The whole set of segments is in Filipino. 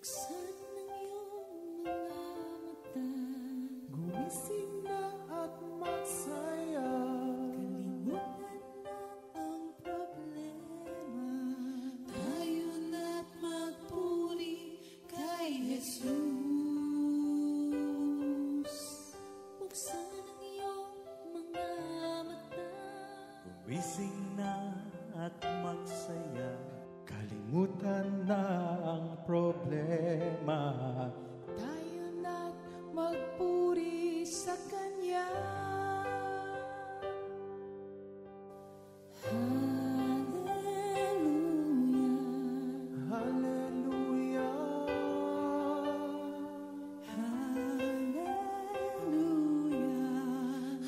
Buksan ng iyong mga mata, gumising na at magsaya. Kalimutan na ang problema, tayo na't magpuri kay Jesus. Buksan ang iyong mga mata, gumising na at magsaya. Kalimutan na ang problema, tayo na't magpuri sa Kanya. Hallelujah, hallelujah, hallelujah,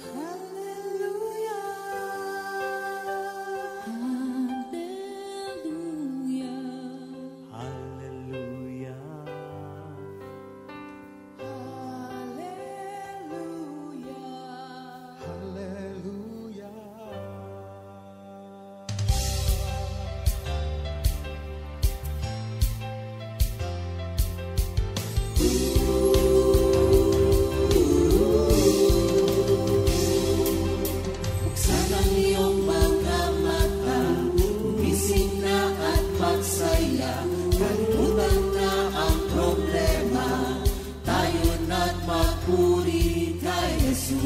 hallelujah, hallelujah, hallelujah, hallelujah. Buksan ang iyong mga mata, gumising na at magsaya. Kalimutan na ang problema, tayo na't magpuri kay Jesus.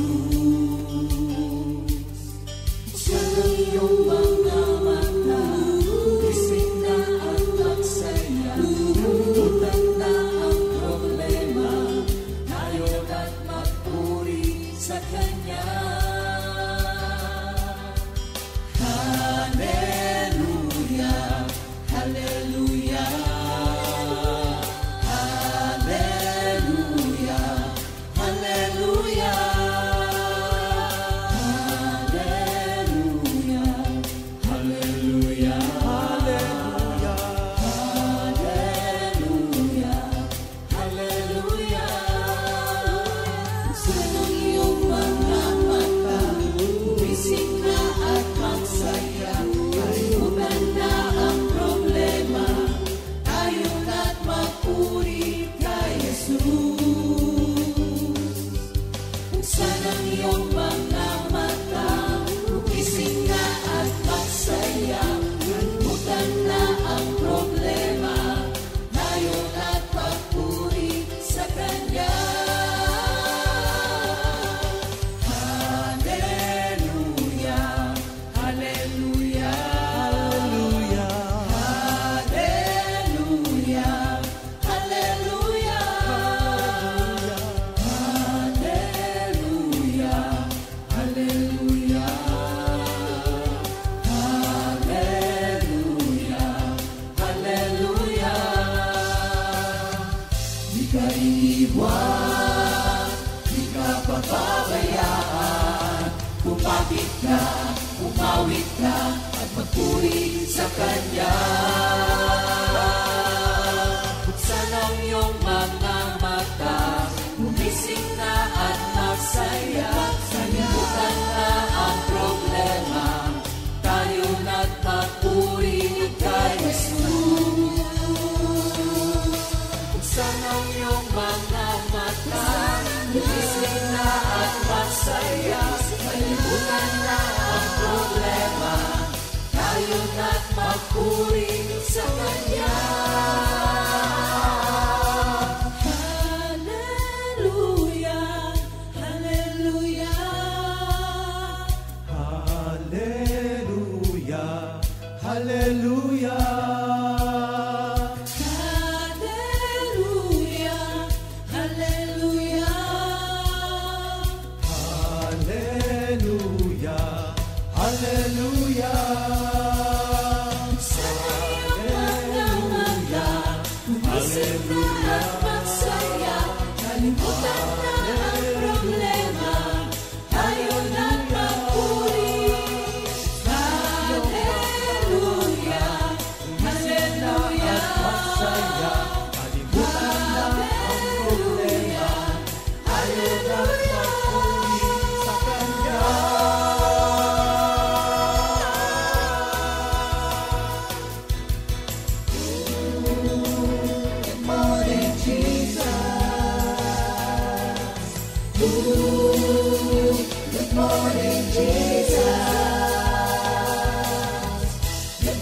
Buksan ang iyong mga mata, gumising na at magsaya. Kalimutan na ang problema, tayo na't magpuri sa Kanya. Hallelujah, hallelujah, hallelujah, hallelujah, hallelujah, hallelujah, hallelujah, hallelujah. Buksan ang iyong mga mata, gumising na at magsaya. Kalimutan na ang problema, tayo na't magpuri kay Jesus. Buksan ang iyong mga mata, gumising na at magsaya. Kalimutan na ang problema, tayo na't magpuri sa Kanya. Hallelujah, hallelujah, hallelujah, hallelujah, hallelujah, hallelujah, hallelujah, hallelujah. Di ka iiwan, di ka pababayaan. Kumapit ka, umawit ka, at magpuri sa Kanya. Buksan ang iyong mga mata, gumising na at magsaya. Kalimutan na ang problema, tayo na't magpuri kay Jesus. Buksan ang iyong mga mata, gumising na at magsaya. Kalimutan na ang problema, tayo na't magpuri sa Kanya. Hallelujah, hallelujah, hallelujah, hallelujah, hallelujah, hallelujah, hallelujah, hallelujah. Sa iyong mga mata, gumising na at magsaya. Kalimutan na ang problema, tayo na't magpuri.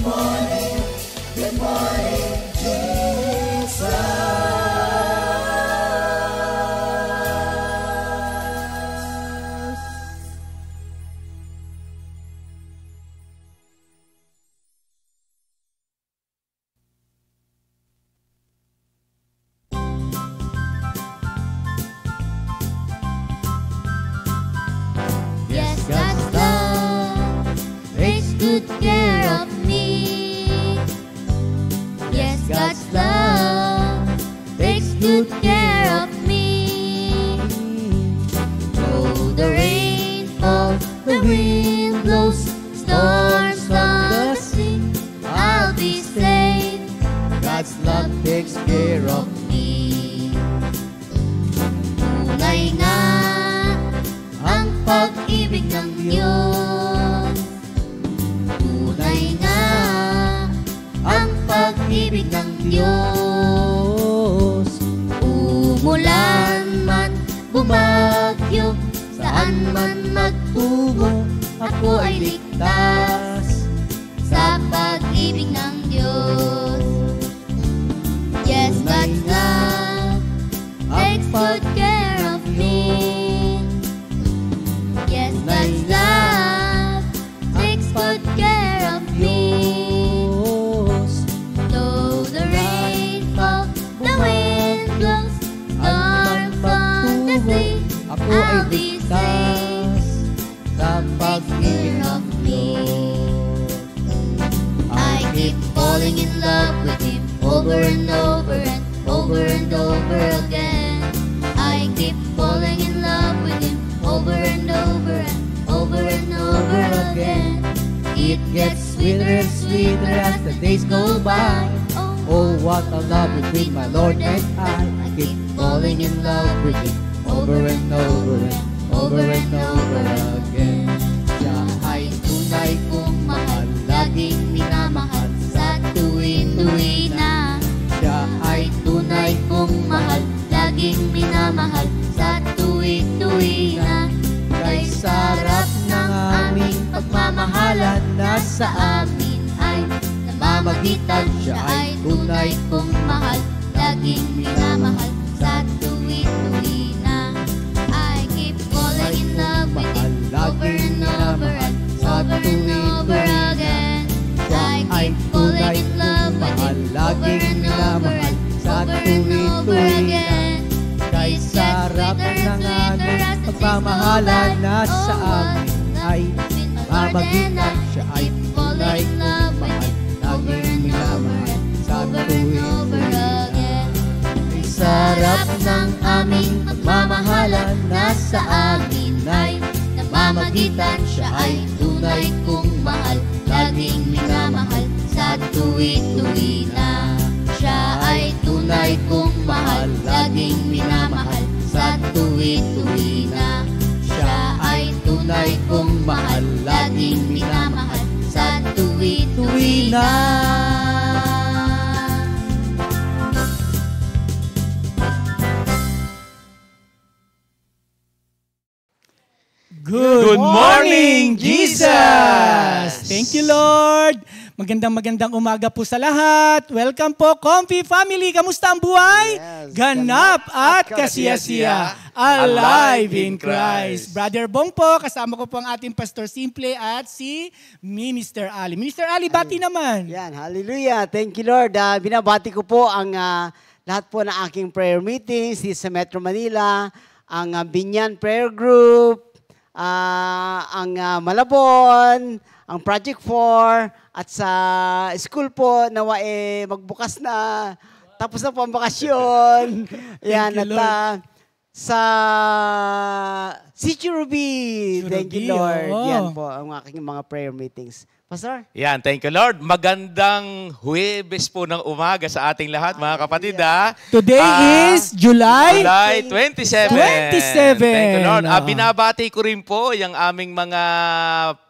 Good morning, Jesus. Yes, God's love takes good care of me. Yes, God's love takes good care of me. Though the rain falls, the wind blows, storms from the sea, I'll be safe. God's love takes care of me. Tunay nga ang pag-ibig ng Diyos. Tunay nga ang pag-ibig ng Diyos. Umulan man, bumagyo, saan man magtungo, ako ay ligtas sa pag-ibig ng Diyos. Yes, God's love takes good care of me. Yes, God's love takes good care of me. Though the rain falls, the wind blows, storms from the sea, I'll be safe sa pag-ibig of me. I keep falling in love with Him over and over and over and over again. I keep falling in love with Him over and over and over and over again. It gets sweeter and sweeter as the days go by. Oh, what a love between my Lord and I. I keep falling in love with Him over and over and over and over again. Siya ay tunay kong mahal, laging minamahal sa tuwi-tuwi na. Siya ay tunay kong mahal, laging minamahal sa tuwi-tuwi na. Kay sarap ng aming pagmamahalan, nasa amin ay namamagitan. Siya ay tunay kong mahal, laging minamahal sa tuwi-tuwi na. I keep falling in love with Him over and over and over and over again. I keep falling in love with Him over and over and over and over again. Kay sarap ng aming pagmamahalan, nasa amin ay mamagitan. Siya ay tunay kong mahal, laging minamahal sa tuwi-tuwi na. Kay sarap ng aming pagmamahalan, nasa amin ay namamagitan. Siya ay tunay kong mahal, laging minamahal sa tuwi-tuwi na. Siya ay tunay kong mahal, laging minamahal sa tuwi-tuwi na. Siya ay tunay kong mahal, laging minamahal sa tuwi-tuwi na. Good morning, Jesus! Thank you, Lord. Magandang umaga po sa lahat. Welcome po, Comfy Family. Kamusta ang buhay? Yes, Ganap at kasiyasiya. Alive in Christ. Brother Bong po, kasama ko po ang ating Pastor Simple at si Minister Ali. Minister Ali, bati naman. Yan, hallelujah. Thank you, Lord. Binabati ko po ang lahat po ng aking prayer meetings sa Metro Manila, ang Binyan Prayer Group, ang Malabon, ang Project 4, at sa school po, nawa magbukas na, tapos na po ang bakasyon. Yan, you, at sa City Ruby. Thank you, Lord. Oh. Yan po ang aking mga prayer meetings. Pastor? Yan, thank you, Lord. Magandang Huwebes po ng umaga sa ating lahat, mga kapatid. Today is July 27. 27. Thank you, Lord. Binabati ko rin po yung aming mga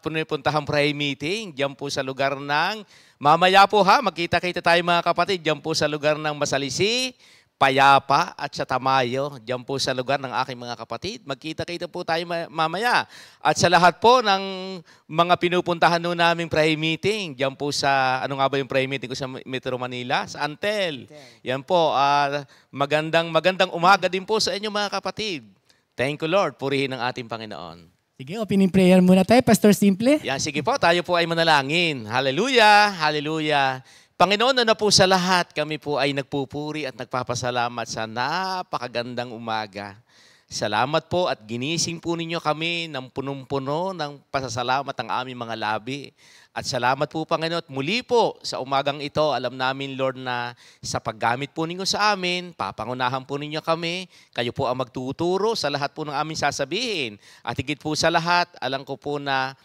punupuntahang prayer meeting diyan po sa lugar ng, mamaya po magkita-kita tayo mga kapatid, diyan po sa lugar ng Masalisi, Payapa at sa Tamayo, diyan po sa lugar ng aking mga kapatid. Magkita-kita po tayo mamaya. At sa lahat po ng mga pinupuntahan nun naming prayer meeting, diyan po sa, ano nga ba yung prayer meeting ko sa Metro Manila? Sa Antel. Yan po, magandang umaga din po sa inyo mga kapatid. Thank you Lord, purihin ang ating Panginoon. Sige, opening prayer muna tayo, Pastor Simple. Yan, sige po, tayo po ay manalangin. Hallelujah, hallelujah. Panginoon, na po sa lahat, kami po ay nagpupuri at nagpapasalamat sa napakagandang umaga. Salamat po at ginising po ninyo kami ng punong-puno ng pasasalamat ang aming mga labi. At salamat po, Panginoon, at muli po sa umagang ito, alam namin, Lord, na sa paggamit po ninyo sa amin, papangunahan po ninyo kami, kayo po ang magtuturo sa lahat po ng aming sasabihin. At higit po sa lahat, alam ko po na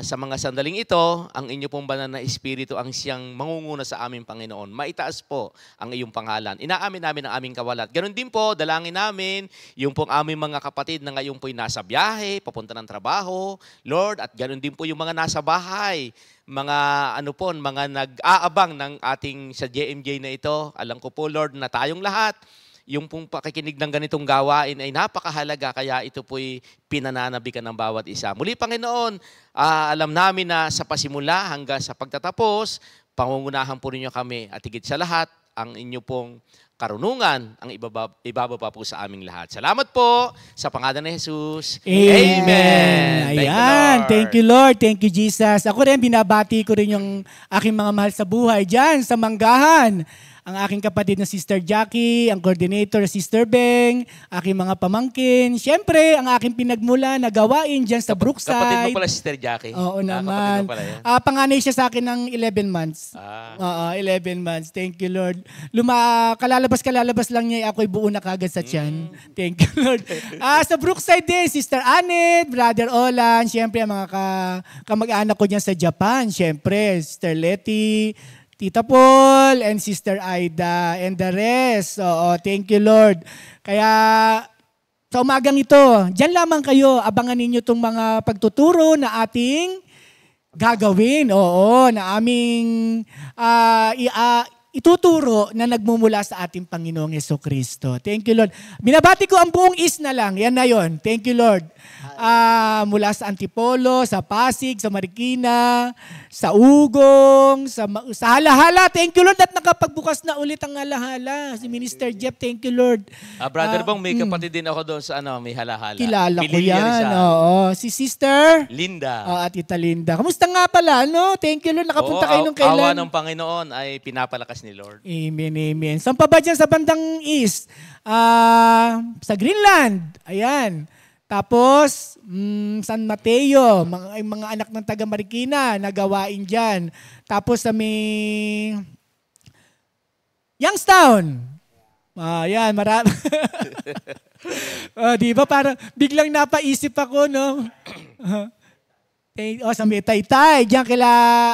sa mga sandaling ito, ang inyo pong banal na Espiritu ang siyang mangunguna sa aming Panginoon. Maitaas po ang iyong pangalan. Inaamin namin ang aming kawalat. Ganon din po, dalangin namin yung pong aming mga kapatid na ngayon po'y nasa biyahe, papunta ng trabaho, Lord, at ganon din po yung mga nasa bahay, mga nag-aabang ng ating sa JMJ na ito. Alam ko po, Lord, na tayong lahat, yung pong pakikinig ng ganitong gawain ay napakahalaga, kaya ito po'y pinananabikan ng bawat isa. Muli, Panginoon, alam namin na sa pasimula hanggang sa pagtatapos, pangungunahan po ninyo kami at higit sa lahat, ang inyo pong karunungan ang ibababa po sa aming lahat. Salamat po sa pangalan ni Jesus. Amen. Ayan. Thank you, Lord. Thank you, Jesus. Ako rin, binabati ko rin yung aking mga mahal sa buhay dyan sa Manggahan. Ang aking kapatid na Sister Jackie, ang coordinator Sister Beng, aking mga pamangkin. Siyempre, ang aking pinagmula na gawain dyan sa Brookside. Kapatid mo pala Sister Jackie? Oo naman. Panganay siya sa akin ng 11 months. Oo, 11 months. Thank you, Lord. Kalalabas lang niya, ako'y buo na kagad sa tiyan. Thank you, Lord. Sa Brookside din, Sister Annette, Brother Olan, siyempre, ang mga kamag-anak ko dyan sa Japan. Siyempre, Sister Letty, Tita Paul, and Sister Aida, and the rest. Oo, thank you, Lord. Kaya, sa umagang ito, dyan lamang kayo, abangan ninyo itong mga pagtuturo na ating gagawin. Oo, na aming ituturo na nagmumula sa ating Panginoong Jesucristo. Thank you, Lord. Binabati ko ang buong is na lang. Yan na yon. Thank you, Lord. Mula sa Antipolo, sa Pasig, sa Marikina, sa Ugong, sa Halahala. Thank you, Lord, at nakapagbukas na ulit ang Halahala. Si Minister Jeff, thank you, Lord. Brother Bong, may kapatid din ako doon sa may Halahala. Kilala ko yan. Oo. Si Sister Linda. At Tita Linda. Kamusta nga pala? No? Thank you, Lord. Nakapunta kayo nung kailan. Awa ng Panginoon ay pinapalakas ni Lord. Amen, amen. Saan pa ba dyan sa bandang east? Sa Greenland. Ayan. Tapos, San Mateo, mga anak ng taga Marikina, nagawain dyan. Tapos sa may Youngstown. Yan, marami. Di ba? Parang biglang napaisip ako, no? Sa may Taytay, dyan kila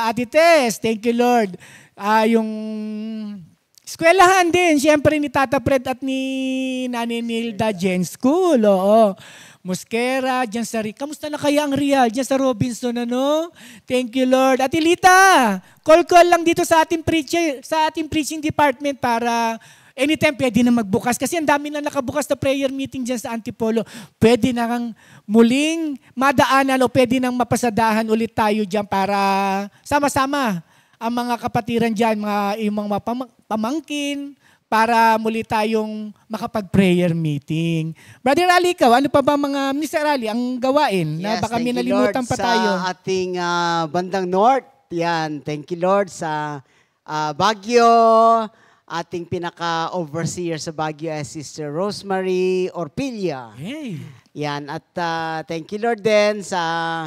Ate Tess. Thank you, Lord. Yung eskwelahan din, siyempre ni Tata Fred at ni Nanay Nilda Gen School. Oo. Mosquera, dyan sa kamusta na kaya ang Real? Dyan sa Robinson, ano? Thank you, Lord. At Ilita, call lang dito sa ating preaching department para anytime pwede na magbukas. Kasi ang dami na nakabukas na prayer meeting dyan sa Antipolo. Pwede na kang muling madaanan o pwede nang mapasadahan ulit tayo dyan para sama-sama ang mga kapatiran dyan, mga pamangkin, para muli tayong makapag-prayer meeting. Brother Ali, ikaw, ano pa ba mga, Mr. Ali, ang gawain na baka may nalimutan pa tayo? Sa ating bandang North, yan, thank you Lord sa Baguio, ating pinaka-overseer sa Baguio ay Sister Rosemary Orpilla. Hey. Yan, at thank you Lord din sa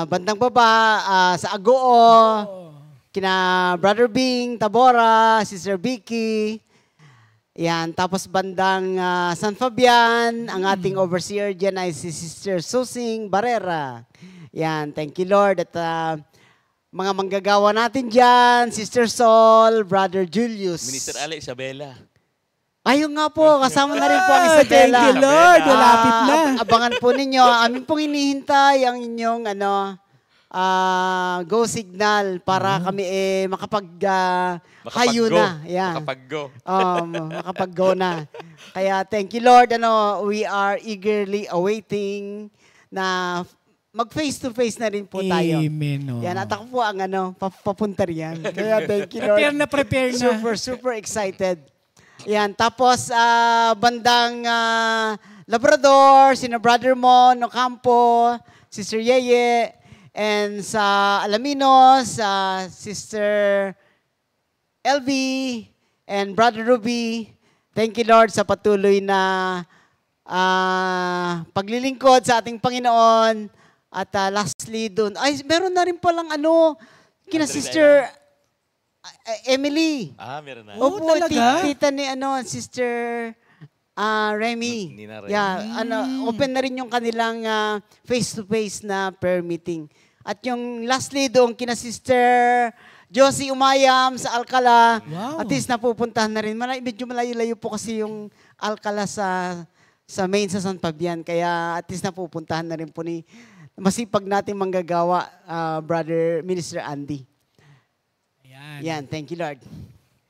bandang baba, sa Agoo, kina Brother Bing, Tabora, Sister Vicky. Yan, tapos bandang San Fabian, ang ating overseer dyan ay si Sister Susing Barrera. Yan, thank you Lord. At mga manggagawa natin dyan, Sister Sol, Brother Julius. Minister Ali, Isabela. Ayun nga po, kasama na rin po ang Isabela. Thank you Lord, malapit na. Abangan po ninyo, amin pong hinihintay ang inyong go signal para kami hayo Makapag-go. na. Yeah. Makapag-go. Makapag-go na. Kaya thank you Lord, we are eagerly awaiting na mag-face-to-face na rin po tayo. Amen. Oh. Yan, at ako po ang papunta riyan. Kaya thank you Lord. Prepare na. Super excited. Yan, tapos bandang Labrador, sina Brother Mon Ocampo, Sister Yeye, and sa Alaminos, Sister LV, and Brother Ruby. Thank you Lord sa patuloy na paglilingkod sa ating Panginoon. At lastly doon, ay meron na rin palang kina Sister Emily. Meron na. Opo, talaga? tita ni Sister Remy. Nina Remy. Yeah, open na rin yung kanilang face-to-face na prayer meeting. At yung lastly doon, kina Sister Josie Umayam sa Alcala. Wow. At least napupuntahan na rin. Medyo malayo-layo po kasi yung Alcala sa main sa San Fabian. Kaya at least napupuntahan na rin po ni masipag nating manggagawa, Brother Minister Andy. Yan, thank you Lord.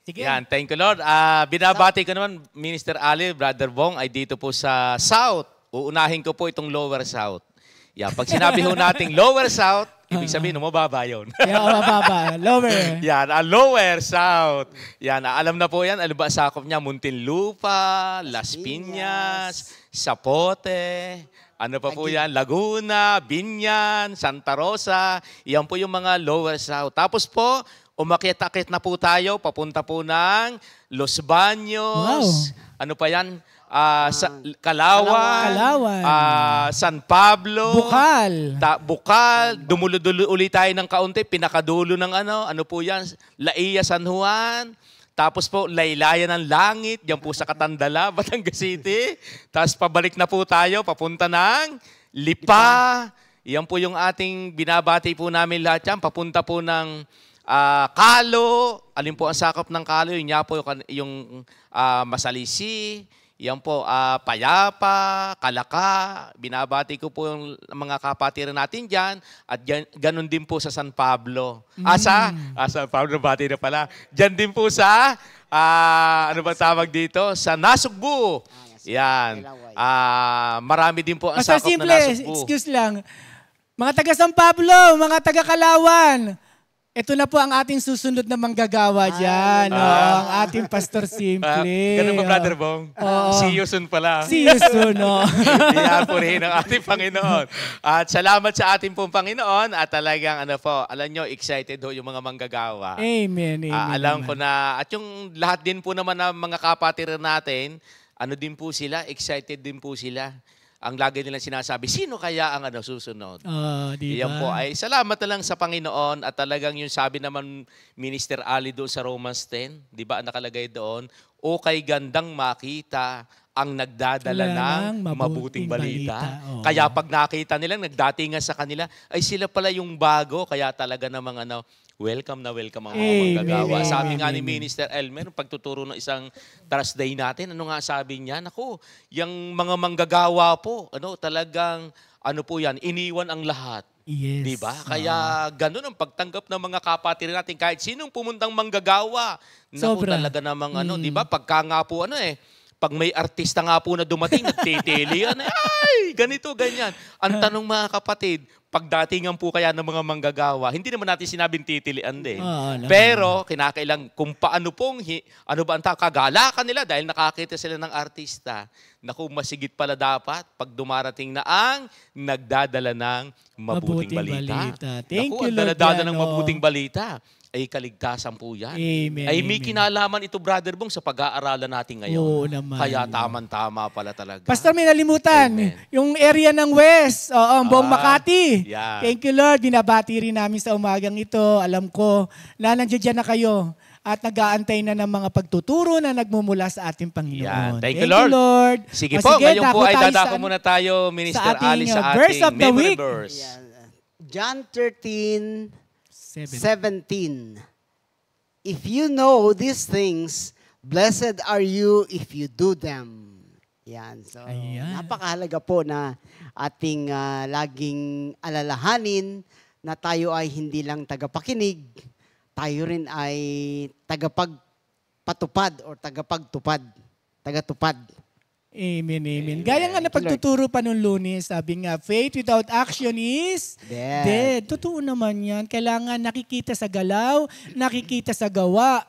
Sige. Yan, thank you Lord. Binabati ko naman, Minister Ali, Brother Bong, ay dito po sa South. Uunahin ko po itong Lower South. Yan, pag sinabi ho nating Lower South, ibig sabihin, mababa yun. Mababa. Lower. Yan, Lower South. Yan, alam na po yan. Ano ba sakop niya? Muntinlupa, Las Piñas, Zapote, ano pa po yan? Laguna, Binyan, Santa Rosa. Yan po yung mga Lower South. Tapos po, umakyat-akyat na po tayo, papunta po ng Los Baños. Wow. Ano pa yan? Kalawan. San Pablo. Bukal. Bukal. Dumulo-dulo ulit tayo ng kaunti. Pinakadulo ng ano po yan? Laia, San Juan. Tapos po, Laylayan ng Langit. Yan po sa Katandala, Batangas City. Tapos pabalik na po tayo, papunta ng Lipa. Yan po yung ating binabati po namin lahat yan. Papunta po ng Kalo. Alin po ang sakop ng Kalo? Yun nga po yung Masalisi. Yan po, Payapa, Kalaka. Binabati ko po yung mga kapatiran natin dyan. At ganun din po sa San Pablo. San Pablo, bati na pala. Dyan din po sa, ano ba tawag dito? Sa Nasugbu. Yan. Marami din po ang Pastor sakop Simple, na Nasugbu. excuse lang. Mga taga San Pablo, mga taga Kalawan, ito na po ang ating susunod na manggagawa dyan. Ang ating Pastor Simple. Ganun ba, Brother Bong? See you soon pala. See you soon. Iyan po rin ang ating Panginoon. At salamat sa ating pong Panginoon. At talagang, alam nyo, excited ho yung mga manggagawa. Amen. Alam ko na, at yung lahat din po naman ng mga kapatiran natin, din po sila, excited din po sila. Ang lagi nilang sinasabi, sino kaya ang susunod? Diba? Iyan po ay salamat na lang sa Panginoon at talagang yung sabi naman Minister Ali doon sa Romans 10, di ba nakalagay doon, o kay gandang makita ang nagdadala ng mabuting balita. Kaya pag nakita nilang nagdatingan sa kanila, ay sila pala yung bago, kaya talaga namang welcome na welcome ang mga manggagawa. Sabi nga ni Minister Elmer, pagtuturo ng isang Thursday natin, ano nga sabi niya? Naku, yung mga manggagawa po, talagang, po yan, iniwan ang lahat. Yes. Diba? Kaya ganun ang pagtanggap ng mga kapatiran natin. Kahit sinong pumuntang manggagawa, naku talaga namang diba? Pagka nga po pag may artista nga po na dumating, nagtitili yan, ay, ganito, ganyan. Ang tanong mga kapatid, pagdatingan po kaya ng mga manggagawa, hindi naman natin sinabing titilian din. Pero, kinakailang kung paano pong, ano ba ang kagalakan nila dahil nakakita sila ng artista. Naku, masigit pala dapat pag dumarating na ang nagdadala ng mabuting balita. Thank you, you, Lord. Nagdadala ng mabuting balita. Ay kaligtasan po yan. Amen. Ay may kinalaman ito, Brother Bong, sa pag-aaralan natin ngayon. Oo naman. Kaya tamang-tama pala talaga. Pastor, may nalimutan. Amen. Yung area ng West, ang buong Makati. Yeah. Thank you, Lord. Binabati rin namin sa umagang ito. Alam ko na nandiyan na kayo at nag-aantay na ng mga pagtuturo na nagmumula sa ating Panginoon. Yeah. Thank you, Lord. Sige po, ngayon po ay dadako muna tayo, Minister Ali, sa verse ating of the memory week. verse. John 13:17. If you know these things, blessed are you if you do them. Yan. So, Ayan. napakahalaga po na ating laging alalahanin na tayo ay hindi lang tagapakinig, tayo rin ay tagapagpatupad or tagatupad. Amen, amen. Gaya nga na pagtuturo pa nung Lunes, sabi nga, faith without action is dead. Totoo naman yan. Kailangan nakikita sa galaw, nakikita sa gawa.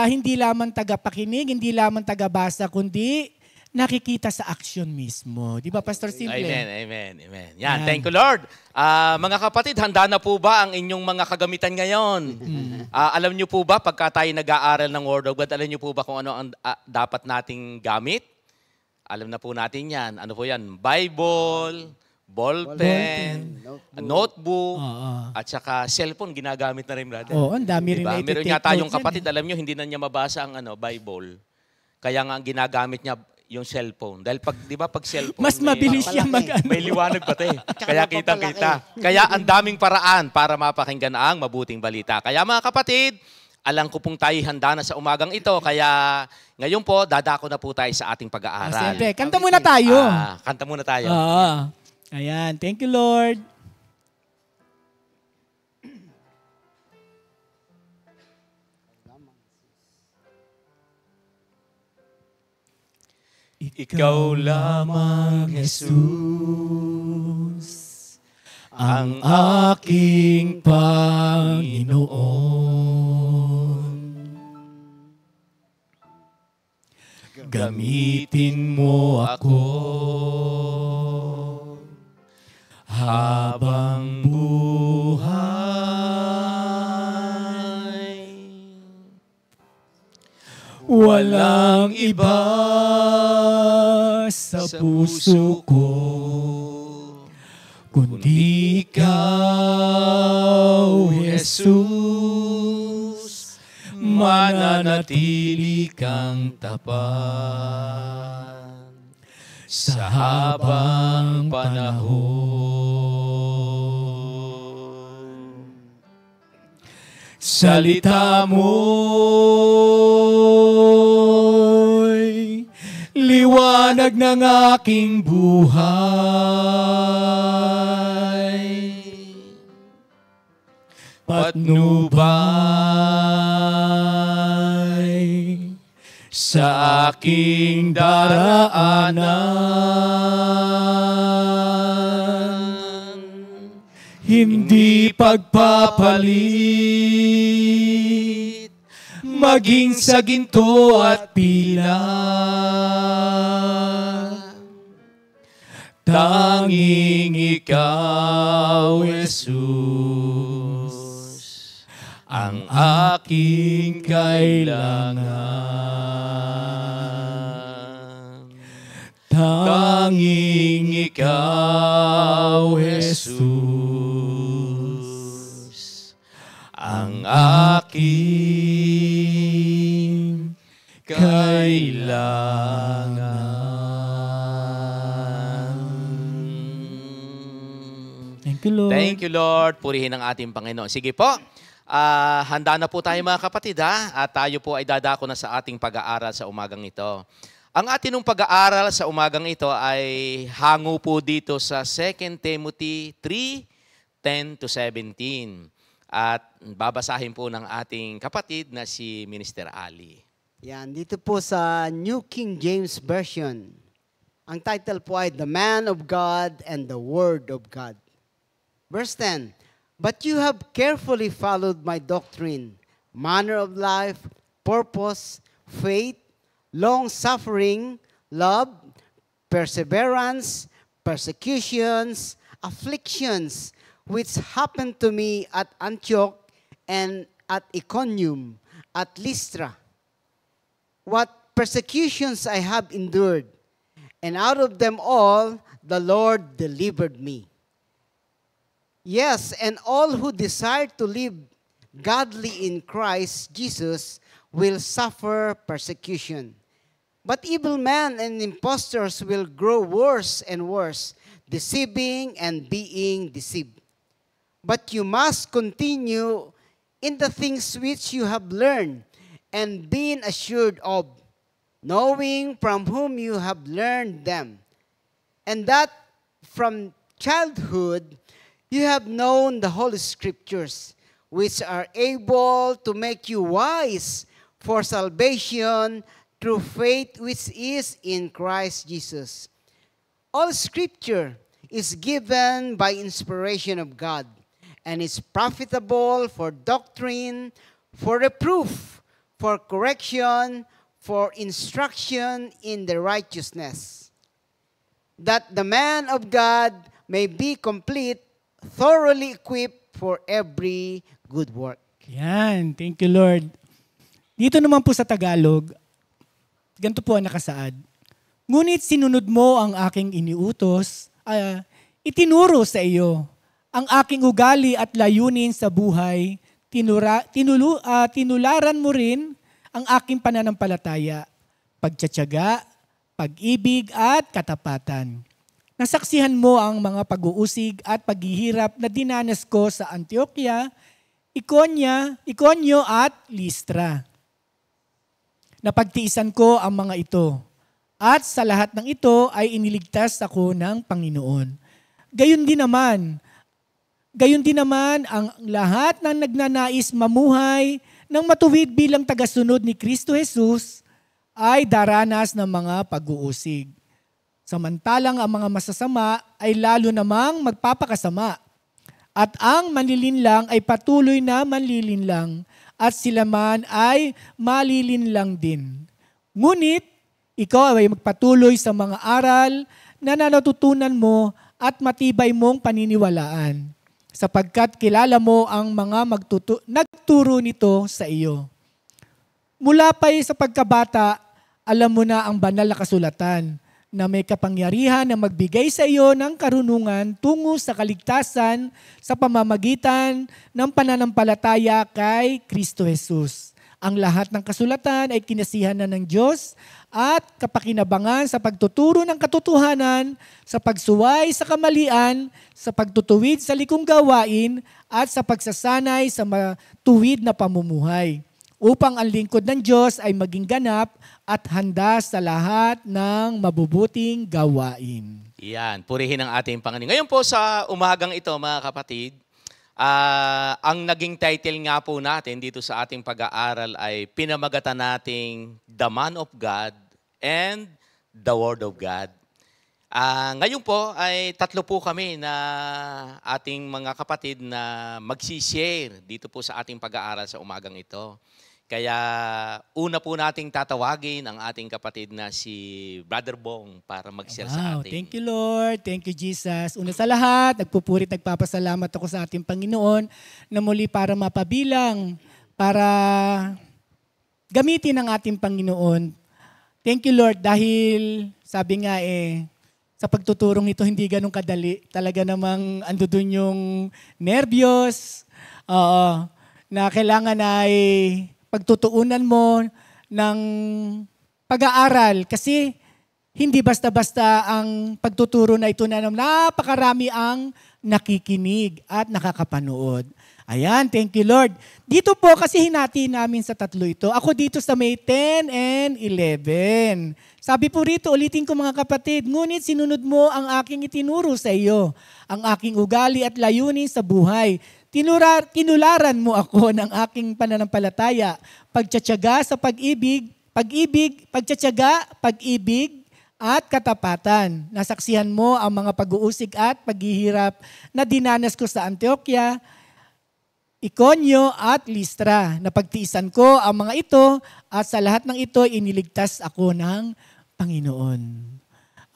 Hindi lamang tagapakinig, hindi lamang tagabasa, kundi nakikita sa action mismo. Di ba, Pastor Simple? Amen. Yan, thank you, Lord. Mga kapatid, handa na po ba ang inyong mga kagamitan ngayon? Alam niyo po ba, pagka tayo nag-aaral ng Word of God, alam niyo po ba kung ano ang dapat nating gamit? Alam na po natin yan. Ano po yan? Bible, ballpen, notebook, at saka cellphone, ginagamit na rin, brother. Oo, ang dami rin na Meron nga tayong kapatid, alam nyo, hindi na niya mabasa ang Bible. Kaya nga ang ginagamit niya yung cellphone. Dahil pag cellphone, mas mabilis siya may liwanag ba ito eh. Kaya kita. Kaya ang daming paraan para mapakinggan ang mabuting balita. Kaya mga kapatid, alam ko pong tayo handa na sa umagang ito. Kaya ngayon po, dadako na po tayo sa ating pag-aaral. Siyempre, kanta muna tayo. Kanta muna tayo. Ayan, thank you, Lord. Ikaw lamang, Jesus, ang aking Panginoon. Gamitin mo ako habang buhay. Walang iba sa puso ko, kundi ikaw, Jesus, mananatili kang tapat sa habang panahon. Salita mo'y liwanag ng aking buhay. Patnubay sa aking daraanan. Hindi pagpapalit, maging sa ginto at pila. Tanging ikaw, Jesus, ang aking kailangan. Tanging ikaw, Jesus, ang aking kailangan. Thank you, Lord. Thank you, Lord. Purihin ang ating Panginoon. Sige po. Handa na po tayo mga kapatid at tayo po ay dadako na sa ating pag-aaral sa umagang ito. Ang ating pag-aaral sa umagang ito ay hango po dito sa 2 Timothy 3:10-17. At babasahin po ng ating kapatid na si Minister Ali. Yan, dito po sa New King James Version. Ang title po ay The Man of God and the Word of God. Verse 10, But you have carefully followed my doctrine, manner of life, purpose, faith, long-suffering, love, perseverance, persecutions, afflictions, which happened to me at Antioch and at Iconium, at Lystra. What persecutions I have endured, and out of them all the Lord delivered me. Yes, and all who desire to live godly in Christ Jesus will suffer persecution. But evil men and impostors will grow worse and worse, deceiving and being deceived. But you must continue in the things which you have learned and been assured of, knowing from whom you have learned them, and that from childhood You have known the Holy Scriptures, which are able to make you wise for salvation through faith which is in Christ Jesus. All Scripture is given by inspiration of God and is profitable for doctrine, for reproof, for correction, for instruction in the righteousness, that the man of God may be complete, thoroughly equipped for every good work. Yan, thank you Lord. Dito naman po sa Tagalog, ganito po ang nakasaad. Ngunit sinunod mo ang aking iniutos, itinuro sa iyo ang aking ugali at layunin sa buhay, tinularan mo rin ang aking pananampalataya, pagtsatsaga, pag-ibig at katapatan. Nasaksihan mo ang mga pag-uusig at paghihirap na dinanas ko sa Antioquia, Iconio at Listra. Napagtiisan ko ang mga ito, at sa lahat ng ito ay iniligtas ako ng Panginoon. Gayon din naman ang lahat ng nagnanais mamuhay ng matuwid bilang tagasunod ni Kristo Jesus ay daranas ng mga pag-uusig. Samantalang ang mga masasama ay lalo namang magpapakasama. At ang manlilinlang ay patuloy na manlilinlang at sila man ay malilinlang din. Ngunit ikaw ay magpatuloy sa mga aral na natutunan mo at matibay mong paniniwalaan, sapagkat kilala mo ang mga nagturo nito sa iyo. Mula pa'y sa pagkabata, alam mo na ang banal na kasulatan na may kapangyarihan na magbigay sa iyo ng karunungan tungo sa kaligtasan sa pamamagitan ng pananampalataya kay Kristo Jesus. Ang lahat ng kasulatan ay kinasihan na ng Diyos at kapakinabangan sa pagtuturo ng katotohanan, sa pagsuway sa kamalian, sa pagtutuwid sa likong gawain, at sa pagsasanay sa matuwid na pamumuhay, upang ang lingkod ng Diyos ay maging ganap at handa sa lahat ng mabubuting gawain. Yan, purihin ang ating Panginoon. Ngayon po sa umagang ito, mga kapatid, ang naging title nga po natin dito sa ating pag-aaral ay pinamagatan nating The Man of God and the Word of God. Ngayon po ay tatlo po kami na ating mga kapatid na magsishare dito po sa ating pag-aaral sa umagang ito. Kaya una po nating tatawagin ang ating kapatid na si Brother Bong para mag-share sa ating. Thank you Lord, thank you Jesus. Una sa lahat, nagpapasalamat ako sa ating Panginoon na muli para mapabilang, para gamitin ang ating Panginoon. Thank you Lord dahil sabi nga sa pagtuturong ito hindi ganun kadali. Talaga namang andudun yung nervyos, na kailangan ay pagtutuunan mo ng pag-aaral kasi hindi basta-basta ang pagtuturo na ito na napakarami ang nakikinig at nakakapanood. Ayan, thank you Lord. Dito po kasi hinati namin sa tatlo ito. Ako dito sa May 10 and 11. Sabi po rito, ulitin ko mga kapatid, ngunit sinunod mo ang aking itinuro sa iyo, ang aking ugali at layunin sa buhay. Tinularan mo ako ng aking pananampalataya, pagtsatsaga sa pag-ibig, pagtsatsaga, pag-ibig, at katapatan. Nasaksihan mo ang mga pag-uusig at paghihirap na dinanas ko sa Antioquia, Iconio at Listra. Napagtiisan ko ang mga ito at sa lahat ng ito iniligtas ako ng Panginoon.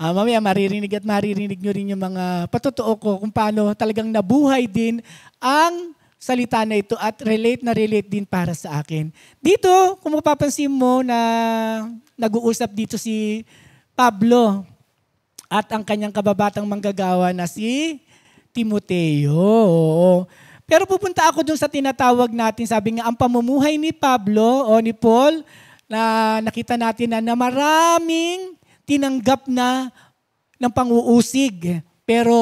Mamaya maririnig nyo rin yung mga patotoo ko kung paano talagang nabuhay din ang salita na ito at relate din para sa akin. Dito, kung mapapansin mo na nag-uusap dito si Pablo at ang kanyang kababatang manggagawa na si Timoteo. Pero pupunta ako dun sa tinatawag natin, sabi nga, ang pamumuhay ni Pablo o ni Paul, na nakita natin na maraming tinanggap na ng pang-uusig. Pero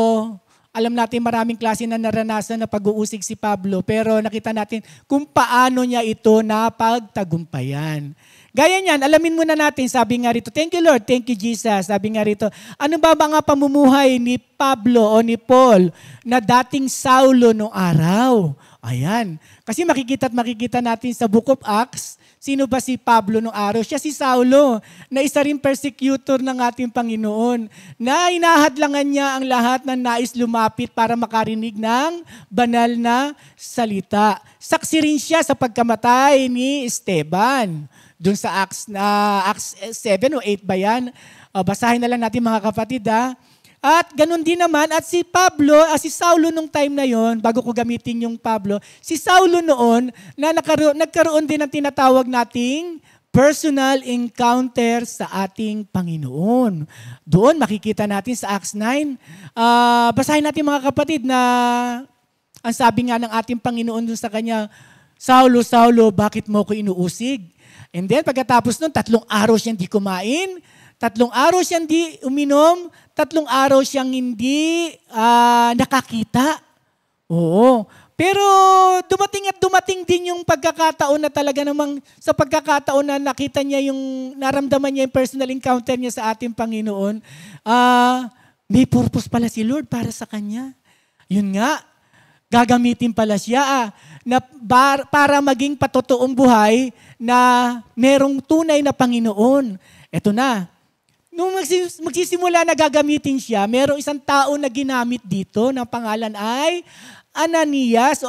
Alam natin maraming klase na naranasan na pag-uusig si Pablo, pero nakita natin kung paano niya ito napagtagumpayan. Gaya niyan, alamin muna natin, sabi nga rito, thank you Lord, thank you Jesus. Sabi nga rito, ano ba mga pamumuhay ni Pablo o ni Paul na dating Saulo noong araw? Ayan, kasi makikita natin sa Book of Acts, sino ba si Pablo noong araw? Siya si Saulo, na isa rin persecutor ng ating Panginoon, na hinahadlangan niya ang lahat ng nais lumapit para makarinig ng banal na salita. Saksi rin siya sa pagkamatay ni Esteban. Doon sa Acts 7 o 8 ba yan? Basahin na lang natin mga kapatid ha. At ganun din naman, at si Pablo, si Saulo nung time na yon, bago ko gamitin yung Pablo, si Saulo noon, na nagkaroon din ng tinatawag nating personal encounter sa ating Panginoon. Doon makikita natin sa Acts 9. Basahin natin mga kapatid na ang sabi nga ng ating Panginoon doon sa kanya, Saulo, Saulo, bakit mo ko inuusig? And then pagkatapos nun, 3 araw siyang di kumain, 3 araw siyang di uminom, 3 araw siyang hindi nakakita. Oo. Pero dumating din yung pagkakataon na talaga namang sa pagkakataon na nakita niya naramdaman niya yung personal encounter niya sa ating Panginoon, may purpose pala si Lord para sa kanya. Yun nga, gagamitin pala siya na para maging patotoong buhay na merong tunay na Panginoon. Eto na. Nung magsisimula na gagamitin siya, merong isang tao na ginamit dito na pangalan ay Ananias.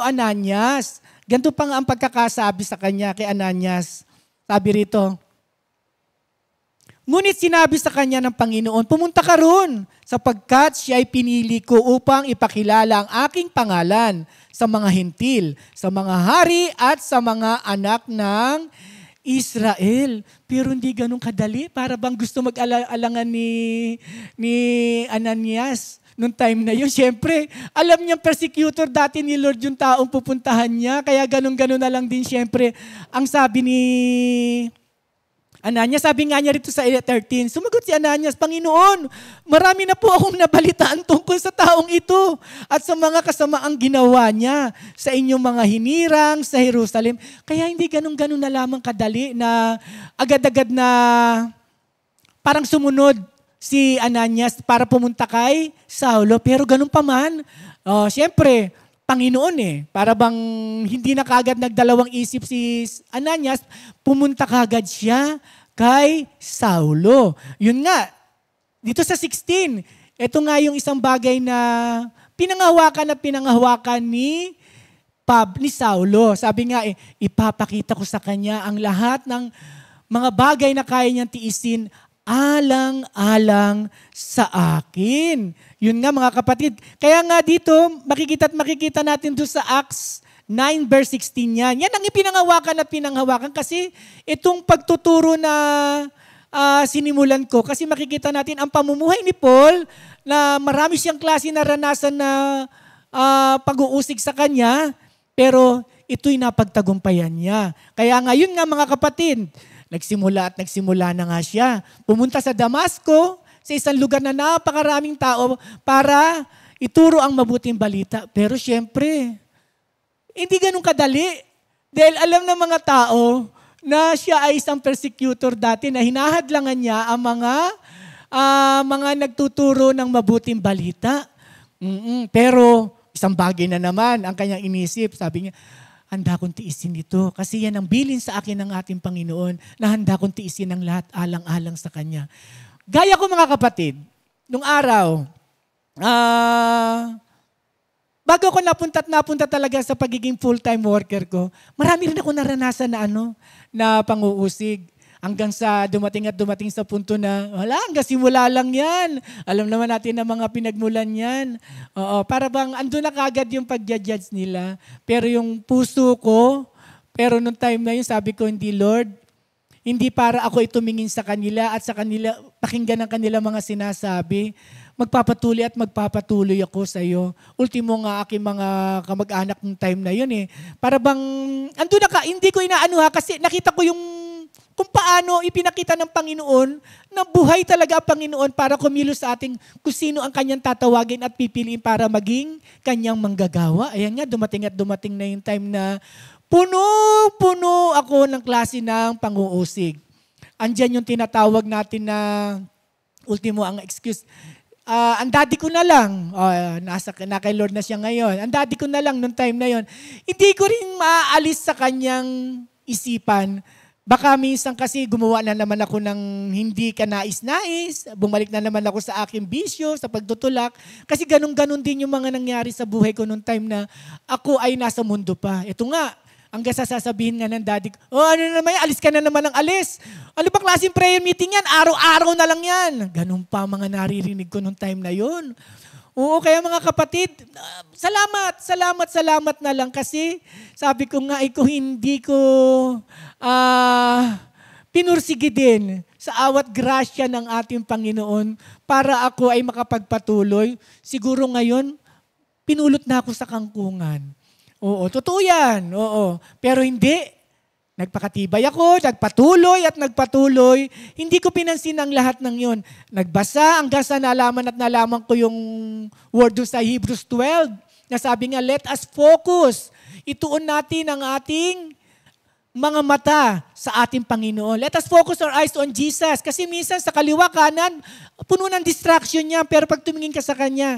Ganito pa nga ang pagkakasabi sa kanya kay Ananias. Sabi rito, ngunit sinabi sa kanya ng Panginoon, pumunta ka roon sapagkat siya ay pinili ko upang ipakilala ang aking pangalan sa mga hintil, sa mga hari at sa mga anak ng Israel. Pero hindi ganun kadali. Para bang gusto mag-alangan ni Ananias nung time na yun. Siyempre, alam niyang persecutor dati ni Lord yung taong pupuntahan niya. Kaya ganun-ganun na lang din siyempre. Ang sabi ni Ananias, sabi nga niya rito sa 13, sumagot si Ananias, Panginoon, marami na po akong nabalitaan tungkol sa taong ito at sa mga kasamaang ginawa niya sa inyong mga hinirang sa Jerusalem. Kaya hindi ganun-ganun na lamang kadali na agad-agad na parang sumunod si Ananias para pumunta kay Saulo. Pero ganun pa man, siyempre, Panginoon para bang hindi na kagad nagdalawang isip si Ananias, pumunta kagad siya kay Saulo. Yun nga, dito sa 16, ito nga yung isang bagay na pinangahawakan ni Saulo. Sabi nga, ipapakita ko sa kanya ang lahat ng mga bagay na kaya niyang tiisin alang-alang sa akin. Yun nga mga kapatid. Kaya nga dito, makikita natin doon sa Acts 9 verse 16 yan. Yan ang ipinangahawakan kasi itong pagtuturo na sinimulan ko. Kasi makikita natin ang pamumuhay ni Paul na marami siyang klase na ranasan na pag-uusig sa kanya, pero ito'y napagtagumpayan niya. Kaya ngayon nga mga kapatid, nagsimula na nga siya. Pumunta sa Damasco, sa isang lugar na napakaraming tao para ituro ang mabuting balita. Pero syempre, hindi ganun kadali. Dahil alam ng mga tao na siya ay isang persecutor dati na hinahadlangan niya ang mga nagtuturo ng mabuting balita. Pero isang bagay na naman ang kanyang inisip. Sabi niya, handa kong tiisin ito. Kasi yan ang bilin sa akin ng ating Panginoon na handa kong tiisin ang lahat alang-alang sa Kanya. Gaya ko mga kapatid, nung araw, bago ako napunta talaga sa pagiging full-time worker ko, marami rin ako naranasan na pang-uusig. Hanggang sa dumating sa punto na, hanggang simula lang yan. Alam naman natin na mga pinagmulan yan. Para bang andun na kagad yung pag-judge nila. Pero yung puso ko, pero nung time na yun, sabi ko, hindi Lord, hindi para ako itumingin sa kanila at sa kanila, pakinggan ang kanila mga sinasabi. Magpapatuloy ako sa iyo. Ultimo nga aking mga kamag-anak ng time na yun Para bang, andun na ka, hindi ko inaano kasi nakita ko yung kung paano ipinakita ng Panginoon na buhay talaga ang Panginoon para kumilos sa ating kung sino ang kanyang tatawagin at pipiliin para maging kanyang manggagawa. Ayan nga, dumating at dumating na yung time na puno-puno ako ng klase ng pang-uusig. Andyan yung tinatawag natin na ultimo ang excuse. Ang daddy ko na lang, na kay Lord na siya ngayon, ang daddy ko na lang nung time na yon, hindi ko rin maaalis sa kanyang isipan. Baka minsan kasi gumawa na naman ako ng hindi ka nais-nais, bumalik na naman ako sa aking bisyo, sa pagtutulak, kasi ganun-ganun din yung mga nangyari sa buhay ko nung time na ako ay nasa mundo pa. Ito nga, hanggang sasabihin nga ng daddy ko, ano naman yan, alis ka na naman ng alis. Ano ba klaseng prayer meeting yan? Araw-araw na lang yan. Ganun pa mga naririnig ko nung time na yun. Oo, kaya mga kapatid, salamat na lang kasi sabi ko nga, kung hindi ko pinursige din sa awat grasya ng ating Panginoon para ako ay makapagpatuloy, siguro ngayon, pinulot na ako sa kangkungan. Oo, totoo yan. Oo. Pero hindi. Nagpakatibay ako, nagpatuloy. Hindi ko pinansin ang lahat ng yon. Nagbasa hanggang sa nalaman ko yung word doon sa Hebrews 12 na sabi nga, let us focus. Ituon natin ang ating mga mata sa ating Panginoon. Let us focus our eyes on Jesus. Kasi minsan sa kaliwa kanan, puno ng distraction niya. Pero pag tumingin ka sa Kanya,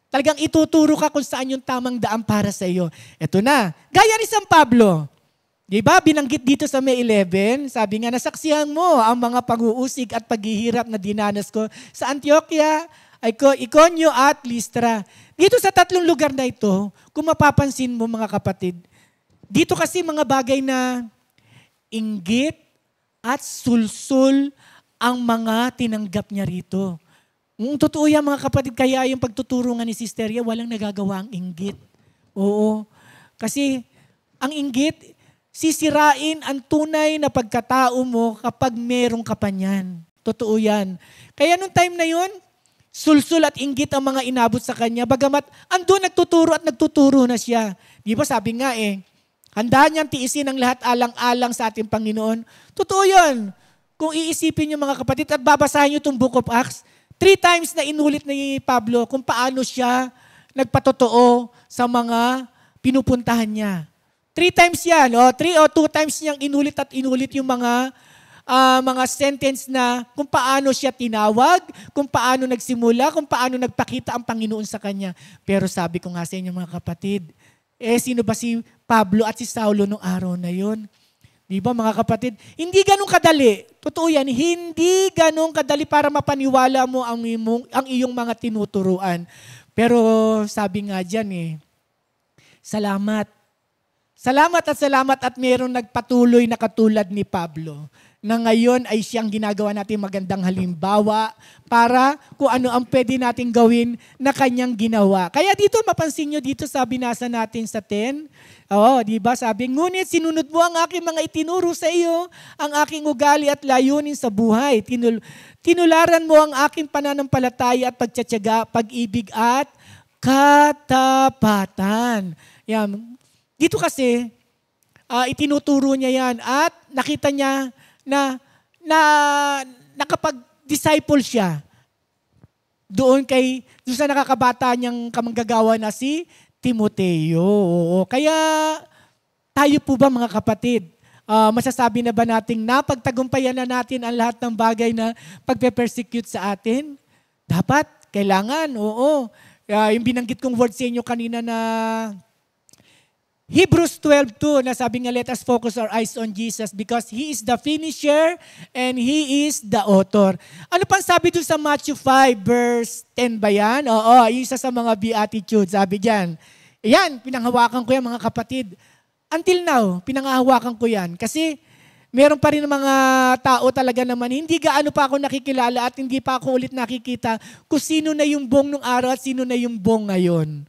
talagang ituturo ka kung saan yung tamang daan para sa iyo. Ito na. Gaya ni San Pablo. Diba? Binanggit dito sa May 11, sabi nga, nasaksihan mo ang mga pag-uusig at paghihirap na dinanas ko sa Antioquia, Iconio at Listra. Dito sa tatlong lugar na ito, kung mapapansin mo mga kapatid, dito kasi mga bagay na inggit at sulsul ang mga tinanggap niya rito. Totoo yan mga kapatid, kaya yung pagtuturo nga ni Sister Ya, walang nagagawa ang inggit. Oo. Kasi ang inggit, sisirain ang tunay na pagkatao mo kapag merong ka pa niyan. Totoo yan. Kaya nung time na yun, sulsul at inggit ang mga inabot sa kanya. Bagamat andun nagtuturo na siya. Di ba sabi nga handa niyang tiisin ang lahat alang-alang sa ating Panginoon. Totoo yun. Kung iisipin niyo mga kapatid at babasahin niyo itong Book of Acts, 3 times na inulit ni Pablo kung paano siya nagpatotoo sa mga pinupuntahan niya. 3 times yan, 3 o 2 times niyang inulit yung mga sentence na kung paano siya tinawag, kung paano nagsimula, kung paano nagpakita ang Panginoon sa kanya. Pero sabi ko nga sa inyo mga kapatid, sino ba si Pablo at si Saulo nung araw na yon? Di ba mga kapatid? Hindi ganun kadali. Totoo yan, hindi ganun kadali para mapaniwala mo ang iyong mga tinuturuan. Pero sabi nga dyan salamat at mayroong nagpatuloy na katulad ni Pablo na ngayon ay siyang ginagawa natin magandang halimbawa para kung ano ang pwede natin gawin na kanyang ginawa. Kaya dito mapansin nyo dito sa binasa natin sa 10, di ba sabi, ngunit sinunod mo ang aking mga itinuro sa iyo, ang aking ugali at layunin sa buhay. Tinularan mo ang aking pananampalataya at pagtsatsaga, pag-ibig at katapatan. Yan. Dito kasi, itinuturo niya yan at nakita niya na nakapag-disciple siya doon sa nakakabata niyang kamanggagawa na si Timoteo. Oo. Kaya tayo po ba mga kapatid, masasabi na ba nating napagtagumpayan na natin ang lahat ng bagay na pagpe-persecute sa atin? Dapat, kailangan, oo. Yung binanggit kong word sa inyo kanina na Hebrews 12:2 na sabi nga, let us focus our eyes on Jesus because He is the finisher and He is the author. Ano pang sabi doon sa Matthew 5 verse 10 ba yan? Oo, isa sa mga beatitudes, sabi dyan. Yan, pinanghawakan ko yan mga kapatid. Until now, pinanghawakan ko yan. Kasi meron pa rin mga tao talaga naman, hindi gaano pa ako nakikilala at hindi pa ako ulit nakikita kung sino na yung bong nung araw at sino na yung bong ngayon.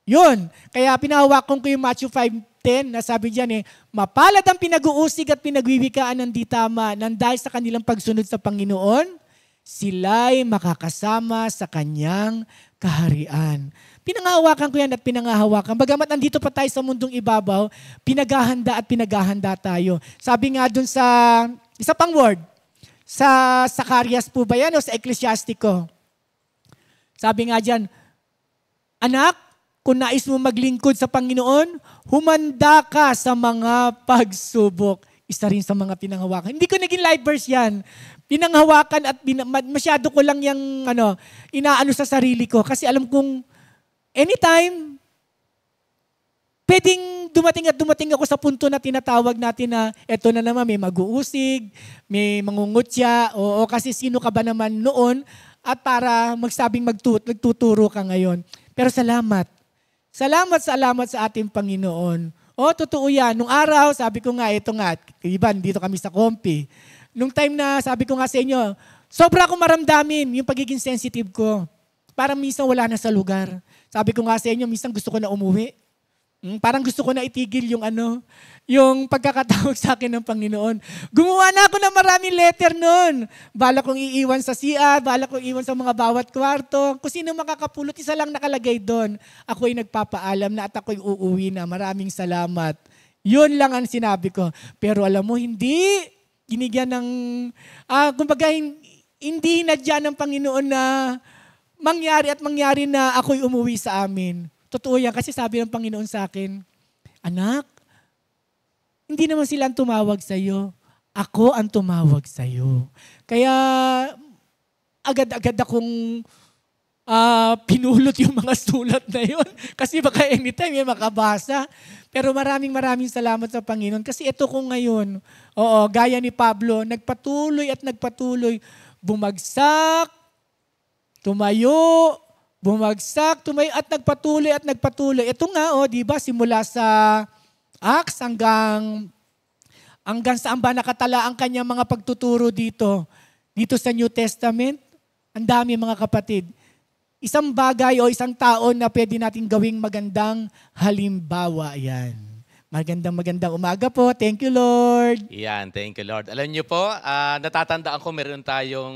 Yun. Kaya pinahawakan ko yung Matthew 5:10 na sabi dyan mapalad ang pinag-uusig at pinagwiwikaan ng di tama nang dahil sa kanilang pagsunod sa Panginoon, sila'y makakasama sa kanyang kaharian. Pinangahawakan ko yan at pinangahawakan. Bagamat nandito pa tayo sa mundong ibabaw, pinaghahanda at pinaghahanda tayo. Sabi nga dun sa isa pang word. Sa Zacarias po ba yan o sa Ecclesiastico? Sabi nga dyan, anak, kung nais mo maglingkod sa Panginoon, humanda ka sa mga pagsubok. Isa rin sa mga pinanghawakan. Hindi ko naging live verse yan. Pinanghawakan at masyado ko lang yung inaano sa sarili ko. Kasi alam kong anytime, pwedeng dumating ako sa punto na tinatawag natin na eto na naman, may mag-uusig, may mangungutya, o kasi sino ka ba naman noon at para magsabing nagtuturo ka ngayon. Pero salamat. Salamat sa ating Panginoon. Totoo yan. Nung araw, sabi ko nga, ito nga, iban, dito kami sa Kompi. Nung time na sabi ko nga sa inyo, sobra akong maramdamin yung pagiging sensitive ko. Parang minsan wala na sa lugar. Sabi ko nga sa inyo, minsan gusto ko na umuwi. Parang gusto ko na itigil yung pagkakatawag sa akin ng Panginoon. Gumawa na ako ng maraming letter noon. Bala kong iiwan sa CR, bala kong iiwan sa mga bawat kwarto. Kung sino makakapulot, isa lang nakalagay doon. Ako'y nagpapaalam na at ako'y uuwi na. Maraming salamat. Yun lang ang sinabi ko. Pero alam mo, hindi. Ginigyan ng, kumbaga, hindi hinadya ng Panginoon na mangyari na ako'y umuwi sa amin. Totoo yan kasi sabi ng Panginoon sa akin, anak, hindi naman sila ang tumawag sa iyo. Ako ang tumawag sa iyo. Kaya agad-agad akong pinulot yung mga sulat na yun. Kasi baka anytime may makabasa. Pero maraming salamat sa Panginoon. Kasi ito ko ngayon, gaya ni Pablo, nagpatuloy bumagsak, tumayo, at nagpatuloy. Ito nga, di ba, simula sa Acts hanggang saan ba nakatala ang kanyang mga pagtuturo dito sa New Testament. Ang dami mga kapatid. Isang bagay o isang tao na pwede natin gawing magandang halimbawa. Yan. Magandang umaga po. Thank you, Lord. Yan, thank you, Lord. Alam niyo po, natatandaan ko meron tayong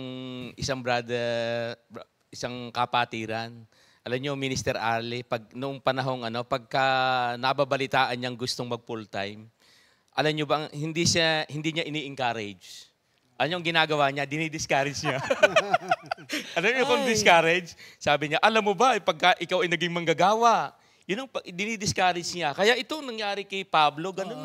isang kapatiran. Alam niyo, Minister Ali, noong panahong pagka nababalitaan niyang gustong mag full-time, alam niyo ba, hindi niya ini-encourage. Ano yung ginagawa niya? Dinidiscourage niya. Alam niyo kung discourage? Sabi niya, alam mo ba, pagka ikaw ay naging manggagawa, yun ang dinidiscourage niya. Kaya ito nangyari kay Pablo, ganun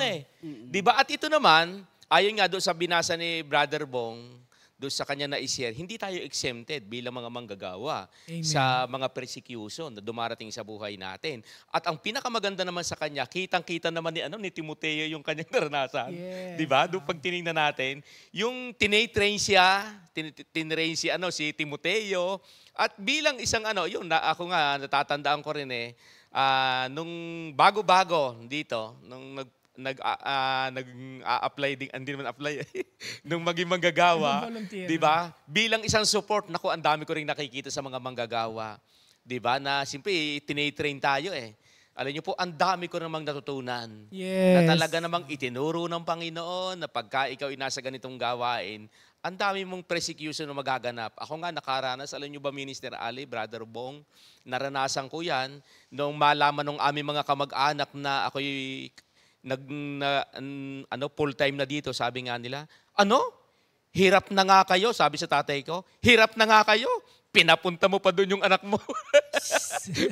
Diba? At ito naman, ayon nga doon sa binasa ni Brother Bong, doon sa kanya na-share, hindi tayo exempted bilang mga manggagawa sa mga persecution na dumarating sa buhay natin. At ang pinakamaganda naman sa kanya, kitang-kita naman ni Timoteo yung kanyang naranasan. Yes. Diba? Doon pag tinignan natin, yung tinrain siya, si Timoteo, at bilang isang ako nga, natatandaan ko rin nung bago-bago dito, nung nag-a-apply din, hindi naman apply nung maging manggagawa, di ba? Bilang isang support, naku, ang dami ko rin nakikita sa mga manggagawa, di ba? Na simple, tinitrain tayo Alam niyo po, ang dami ko namang natutunan. Yes. Na talaga namang itinuro ng Panginoon na pagka ikaw nasa ganitong gawain, ang dami mong persecution na magaganap. Ako nga nakaranas, alam niyo ba, Minister Ali, Brother Bong, naranasan ko yan nung malaman ng aming mga kamag-anak na ako'y full-time na dito, sabi nga nila, hirap na nga kayo, sabi sa tatay ko, hirap na nga kayo, pinapunta mo pa doon yung anak mo.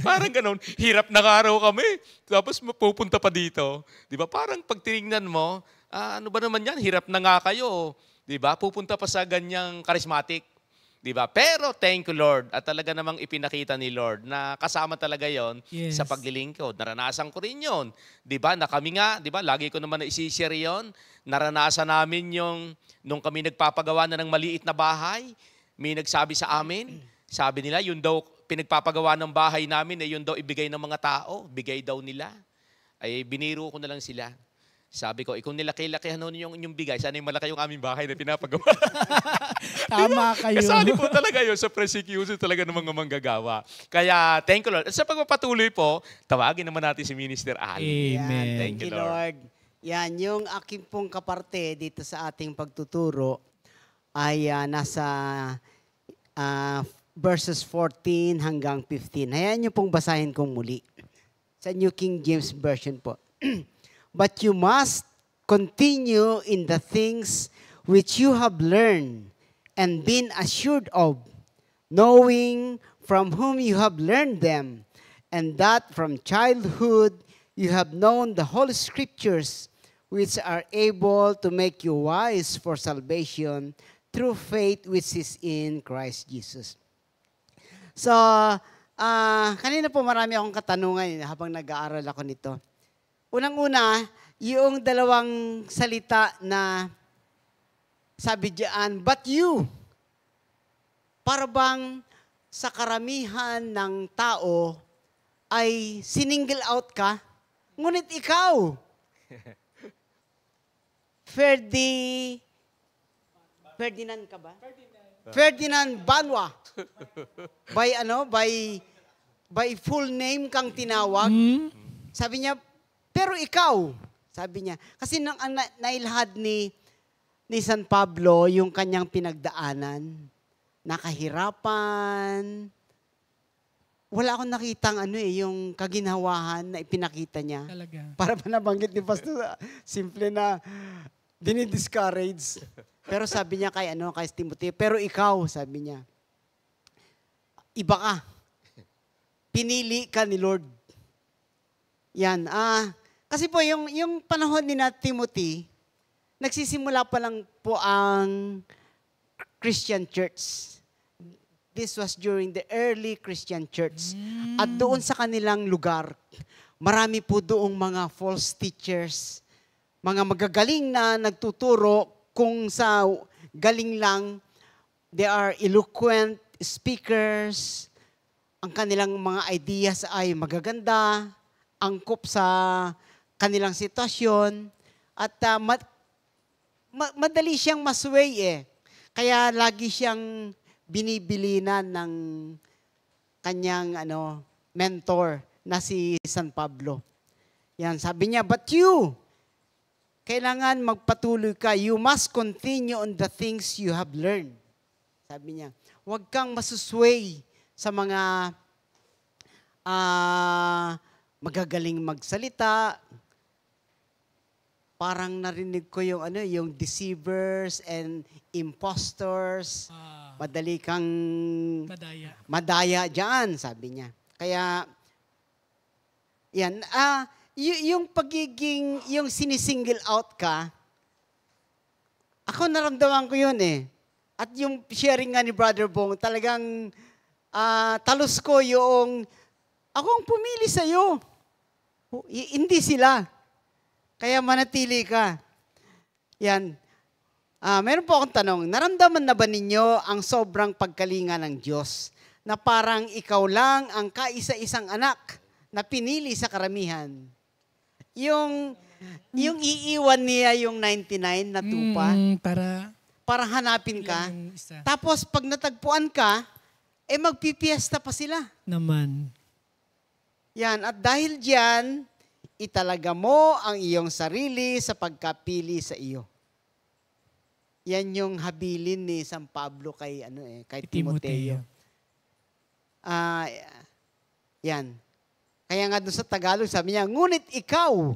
Parang ganun, hirap na nga raw kami, tapos pupunta pa dito. Di ba? Parang pag tinignan mo, ano ba naman yan, hirap na nga kayo. Di ba? Pupunta pa sa ganyang charismatic. Diba? Pero thank you, Lord. At talaga namang ipinakita ni Lord na kasama talaga yon sa paglilingkod. Naranasan ko rin yon. Diba? Na kami nga, diba? Lagi ko naman na isi-share yon. Naranasan namin yung, nung kami nagpapagawa na ng maliit na bahay, may nagsabi sa amin, sabi nila, yun daw pinagpapagawa ng bahay namin, yun daw ibigay ng mga tao, bigay daw nila. Ay biniro ko na lang sila. Sabi ko, kung nilaki-lakihan yung inyong bigay, sana yung malaki yung aming bahay na pinapagawa. Tama kayo. Kasali po talaga yun sa persecution talaga ng mga manggagawa. Kaya, thank you, Lord. At sa pagpapatuloy po, tawagin naman natin si Minister Ali. Amen. Thank you, Lord. Yan, yung aking pong kaparte dito sa ating pagtuturo ay nasa verses 14 hanggang 15. Hayaan niyo pong basahin kong muli. Sa New King James Version po. But you must continue in the things which you have learned and been assured of, knowing from whom you have learned them, and that from childhood you have known the Holy Scriptures, which are able to make you wise for salvation through faith which is in Christ Jesus. So, kanina po marami akong katanungan habang nag-aaral ako nito. Unang-una, yung dalawang salita na sabi diyan, but you, para bang sa karamihan ng tao ay sininggle out ka, ngunit ikaw, Ferdinand ka ba? Ferdinand Banwa. By full name kang tinawag. Sabi niya, pero ikaw, sabi niya. Kasi nang nailhad ni San Pablo yung kanyang pinagdaanan, nakahirapan, wala akong nakitang yung kaginhawahan na ipinakita niya. Talaga. Para ba nabanggit ni Pastor, simple na dinidiscourage. Pero sabi niya kay Timothy, pero ikaw, sabi niya, iba ka. Pinili ka ni Lord. Yan. Kasi po, yung panahon ni Timothy, nagsisimula pa lang po ang Christian church. This was during the early Christian church. At doon sa kanilang lugar, marami po doong mga false teachers, mga magagaling na nagtuturo kung sa galing lang, they are eloquent speakers, ang kanilang mga ideas ay magaganda, angkop sa kanilang sitwasyon, at madali siyang masway Kaya lagi siyang binibilinan ng kanyang mentor na si San Pablo. Yan, sabi niya, but you, kailangan magpatuloy ka. You must continue on the things you have learned. Sabi niya, huwag kang masusway sa mga magagaling magsalita. Parang narinig ko yung deceivers and impostors. Madali kang madaya dyan, sabi niya. Kaya, yan, yung pagiging, yung sinisingle out ka, ako naramdaman ko yun At yung sharing nga ni Brother Bong, talagang talos ko yung, akong pumili sa'yo. Hindi sila. Kaya manatili ka. Yan. Meron po akong tanong, naramdaman na ba ninyo ang sobrang pagkalinga ng Diyos na parang ikaw lang ang kaisa-isang anak na pinili sa karamihan? Yung iiwan niya yung 99 na tupa para hanapin ka. Tapos pag natagpuan ka, magpipiesta pa sila. Naman. Yan. At dahil diyan, italaga mo ang iyong sarili sa pagkapili sa iyo. Yan yung habilin ni San Pablo kay Timoteo. Yan. Kaya nga doon sa Tagalog, sabi niya, ngunit ikaw,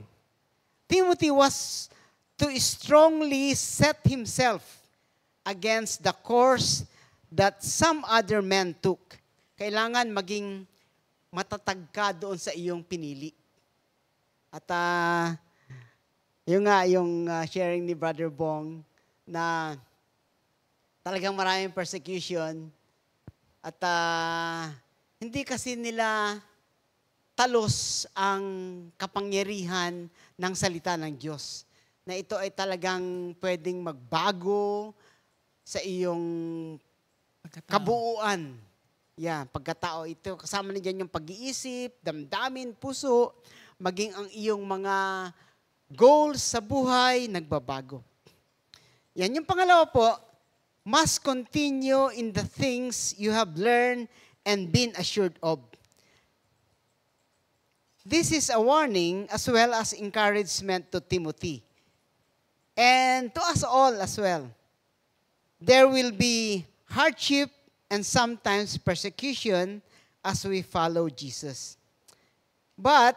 Timothy was to strongly set himself against the course that some other men took. Kailangan maging matatag ka doon sa iyong pinili. At yung sharing ni Brother Bong na talagang maraming persecution at hindi kasi nila talos ang kapangyarihan ng salita ng Diyos. Na ito ay talagang pwedeng magbago sa iyong kabuuan. Pagkatao ito. Kasama na dyan yung pag-iisip, damdamin, puso, maging ang iyong mga goals sa buhay, nagbabago. Yan. Yung pangalawa po, must continue in the things you have learned and been assured of. This is a warning as well as encouragement to Timothy. And to us all as well. There will be hardship and sometimes persecution as we follow Jesus. But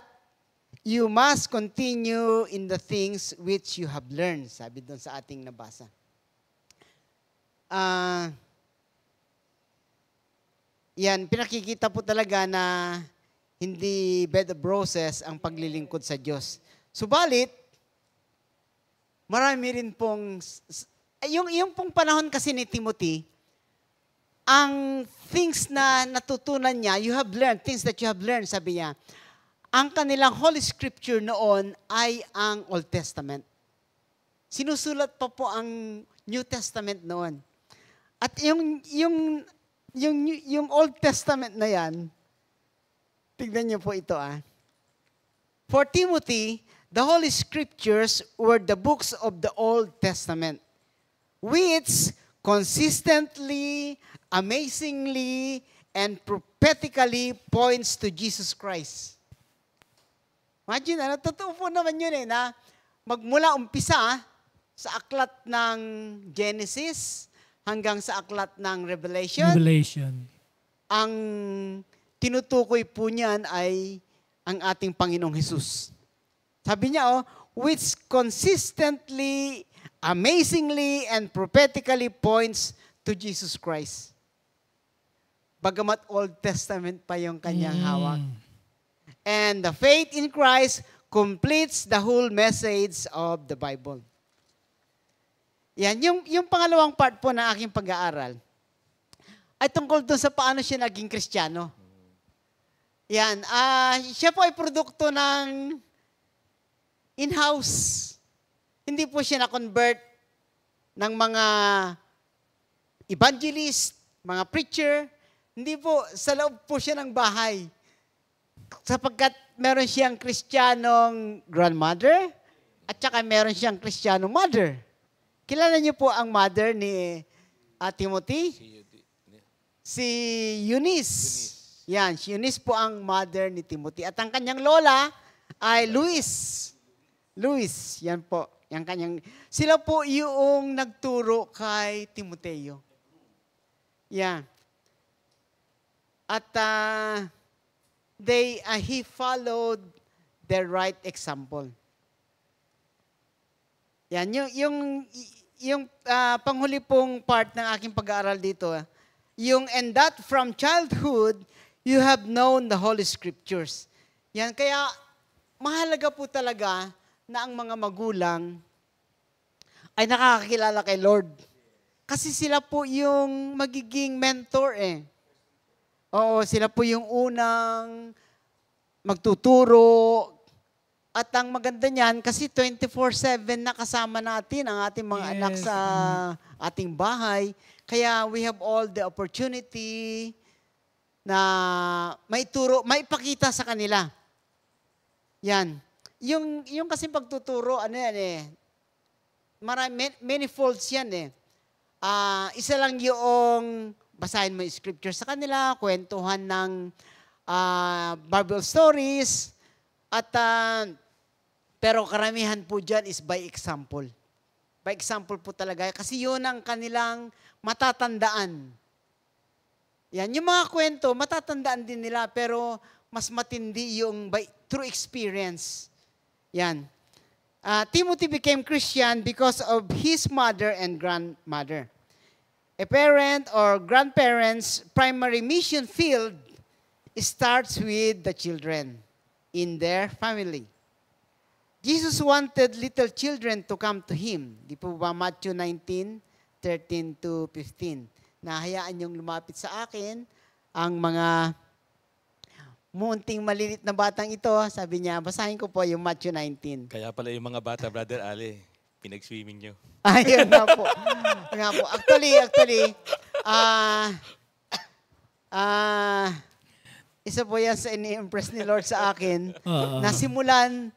you must continue in the things which you have learned, sabi doon sa ating nabasa. ah, yan, pinakikita po talaga na hindi bed of roses ang paglilingkod sa Diyos. Subalit, marami rin pong, yung pong panahon kasi ni Timothy, ang things na natutunan niya, you have learned, things that you have learned, sabi niya, ang kanilang Holy Scripture noon ay ang Old Testament. Sinusulat pa po ang New Testament noon. At yung Old Testament na yan, tignan niyo po ito For Timothy, the Holy Scriptures were the books of the Old Testament, which consistently, amazingly, and prophetically points to Jesus Christ. Imagine, totoo po naman yun na magmula umpisa sa aklat ng Genesis hanggang sa aklat ng Revelation, ang tinutukoy po niyan ay ang ating Panginoong Hesus. Sabi niya, which consistently, amazingly, and prophetically points to Jesus Christ. Bagamat Old Testament pa yung kanyang hawak. And the faith in Christ completes the whole message of the Bible. Yan, yung pangalawang part po ng aking pag-aaral ay tungkol doon sa paano siya naging Kristiyano. Yan, siya po ay produkto ng in-house. Hindi po siya na-convert ng mga evangelist, mga preacher. Hindi po, sa loob po siya ng bahay. Sapagkat meron siyang Kristiyanong grandmother at saka meron siyang Kristiyanong mother. Kilala niyo po ang mother ni Timothy? Si Eunice. Yan, si Eunice po ang mother ni Timothy. At ang kanyang lola ay Luis. Luis, yan po. Yan kanyang, sila po yung nagturo kay Timoteo. Yan. At he followed the right example. Yan, yung panghuli pong part ng aking pag-aaral dito, and that from childhood, you have known the Holy Scriptures. Yan, kaya mahalaga po talaga na ang mga magulang ay nakakakilala kay Lord. Kasi sila po yung magiging mentor Oo, sila po yung unang magtuturo. At ang maganda niyan, kasi 24/7 na kasama natin ang ating mga anak sa ating bahay. Kaya we have all the opportunity na maipakita sa kanila. Yan. Yung kasi pagtuturo, many folds yan isa lang yung basahin mo yung scripture sa kanila, kwentuhan ng Bible stories, at pero karamihan po dyan is by example. By example po talaga. Kasi yun ang kanilang matatandaan. Yan, yung mga kwento, matatandaan din nila, pero mas matindi yung through experience. Yan. Timothy became Christian because of his mother and grandmother. A parent or grandparents' primary mission field starts with the children in their family. Jesus wanted little children to come to Him. Di po ba Matthew 19:13-15? Nahayaan niyong lumapit sa akin ang mga munting malilit na batang ito. Sabi niya, basahin ko po yung Matthew 19. Kaya pala yung mga bata, Brother Ali, pinag-swimming nyo. Ayun nga po. Actually, isa po yan sa ini-impress ni Lord sa akin, na simulan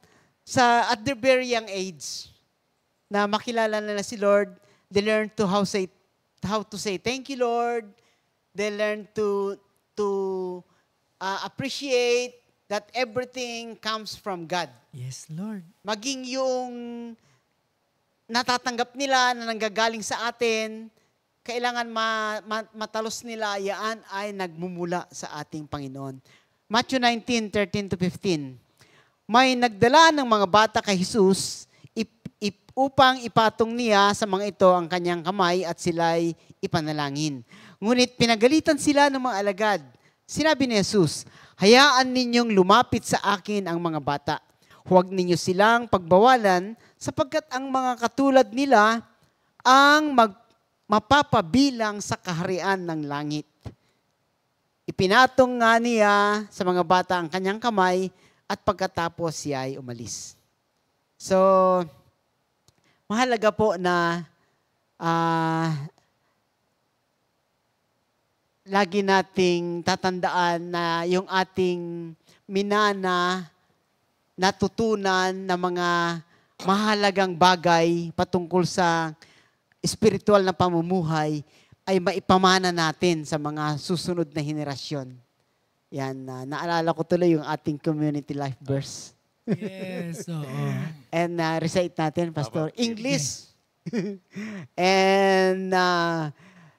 at their very young age, na makilala nila si Lord, they learn to how to say thank you, Lord. They learn to appreciate that everything comes from God. Yes, Lord. Maging yung natatanggap nila na nanggagaling sa atin, kailangan matalos nila, yan ay nagmumula sa ating Panginoon. Matthew 19:13-15. May nagdala ng mga bata kay Jesus upang ipatong niya sa mga ito ang kanyang kamay at sila'y ipanalangin. Ngunit pinagalitan sila ng mga alagad. Sinabi ni Jesus, hayaan ninyong lumapit sa akin ang mga bata. Huwag ninyo silang pagbawalan sapagkat ang mga katulad nila ang mapapabilang sa kaharian ng langit. Ipinatong nga niya sa mga bata ang kanyang kamay at pagkatapos siya ay umalis. So, mahalaga po na lagi nating tatandaan na yung ating minana, natutunan na mga mahalagang bagay patungkol sa spiritual na pamumuhay ay maipamana natin sa mga susunod na henerasyon. Yan, naalala ko tuloy yung ating community life verse. Yes, oo. And recite natin, Pastor. English. And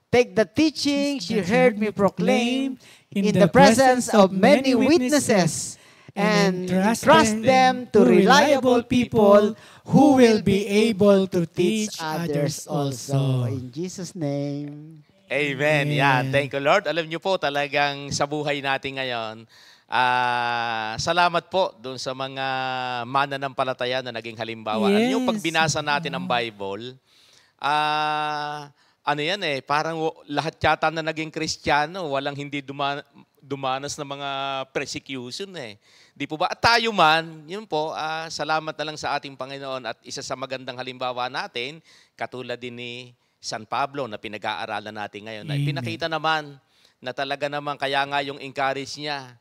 take the teachings you heard me proclaim in the presence of many witnesses and trust them to reliable people who will be able to teach others also. In Jesus' name. Amen. Yan. Thank you, Lord. Alam niyo po, talagang sa buhay natin ngayon, salamat po doon sa mga mananampalataya na naging halimbawa. Alam niyo, pag binasa natin ang Bible, ano yan parang lahat yata na naging Kristiyano, walang hindi dumanas na mga persecution Di po ba? At tayo man, yun po, salamat na lang sa ating Panginoon at isa sa magandang halimbawa natin, katulad din ni San Pablo na pinag-aaralan natin ngayon. Ay pinakita naman na talaga naman kaya nga yung encourage niya.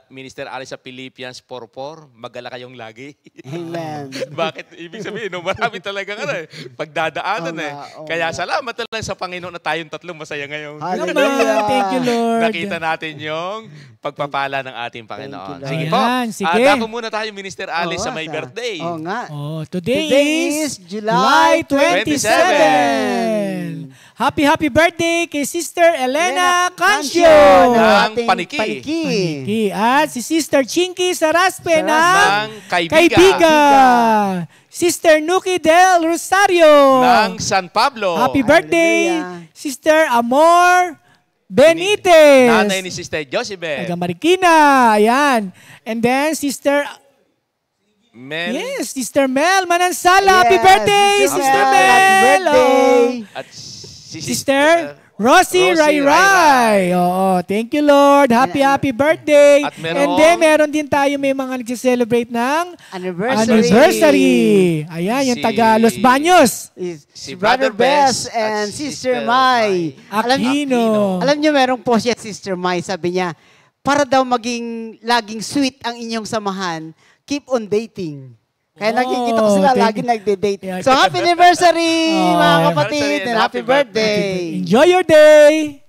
Minister Ali sa Philippians 4:4, magala kayong lagi. Amen. Bakit? Ibig sabihin, marami talaga pagdadaanan Kaya salamat na lang sa Panginoon na tayong tatlong masaya ngayon. Hallelujah. Thank you, Lord. Nakita natin yung pagpapala ng ating Panginoon. Thank Sige you, po. Lord. Sige. Dako muna tayo, Minister Ali, sa may birthday. Oo nga. Today is July 27. Happy birthday kay Sister Elena Cancio ng Paniki. At si Sister Chinky Saraspe ng Kaibigan. Sister Nuki Del Rosario ng San Pablo. Happy birthday, Hallelujah. Sister Amor Benitez. Nanay ni Sister Josibet. Taga Marikina. Ayan. And then Sister Sister Mel Manansala. Happy birthday, Sister Mel. Happy birthday. At si Sister Rosie Ray. Oo, thank you, Lord. Happy birthday. At And then, meron din tayo may mga nag-celebrate ng anniversary. Ayan, yung taga Los Baños. Si Brother Bess and Sister Mai. Aquino. Alam niyo, meron po siya, Sister Mai, sabi niya, para daw maging laging sweet ang inyong samahan, keep on dating. Kaya nakikita ko sila lagi nagde-date. Yeah. So, happy anniversary, mga kapatid, anniversary and happy birthday. Enjoy your day.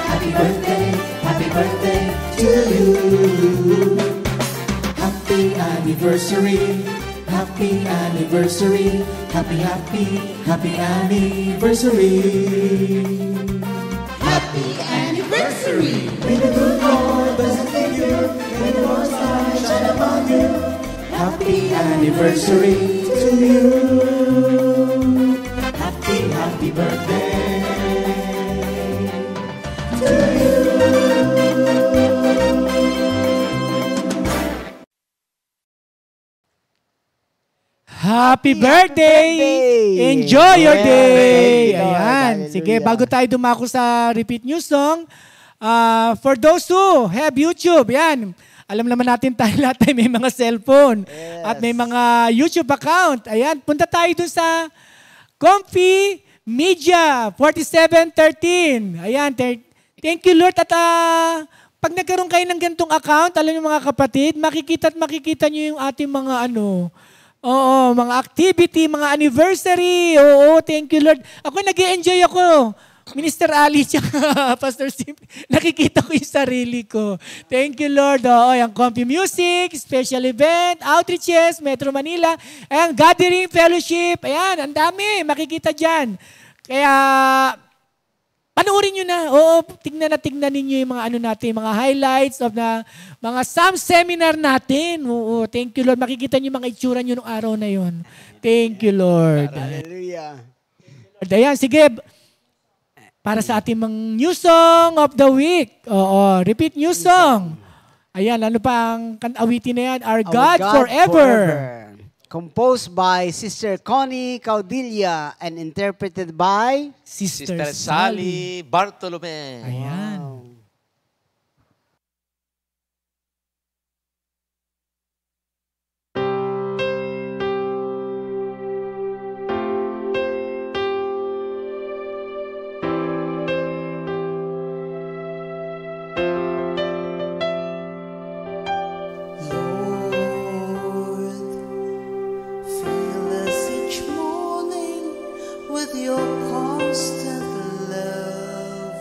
Happy birthday. Happy birthday to you. Happy anniversary. Happy anniversary. Happy anniversary. Happy anniversary. May the good Lord bless and keep you. May the Lord's light shine upon you. Happy anniversary to you. Happy birthday to you. Happy birthday! Enjoy your day! Lord. Ayan. Hallelujah. Sige, bago tayo dumako sa repeat news song, for those who have YouTube, yan. Alam naman natin tayo lahat ay may mga cellphone at may mga YouTube account. Ayan, punta tayo dun sa Comfy Media 4713. Ayan, thank you Lord. At pag nagkaroon kayo ng ganitong account, alam niyo mga kapatid, makikita niyo yung ating mga mga activity, mga anniversary. Oo, thank you Lord. Ako nag-i-enjoy ako. Minister Ali, tsaka Pastor Sim, nakikita ko yung sarili ko. Thank you, Lord. Oo, yung Comfy Music, special event, outreaches, Metro Manila, ayan, gathering, fellowship, ayan, ang dami, makikita dyan. Kaya, panoorin nyo na. Oo, tignan ninyo yung mga ano natin, mga highlights of the mga Psalm seminar natin. Oo, thank you, Lord. Makikita nyo yung mga itsura nyo nung araw na yon. Thank you, Lord. Hallelujah. Ayan, sige. Para sa ating mga new song of the week. Oo, repeat new song. Ayan, ano pa ang awitin na yan? Our God, forever. Composed by Sister Connie Caudilla and interpreted by Sister Sally Bartolome. Ayan. Wow. Fill us each morning with your constant love,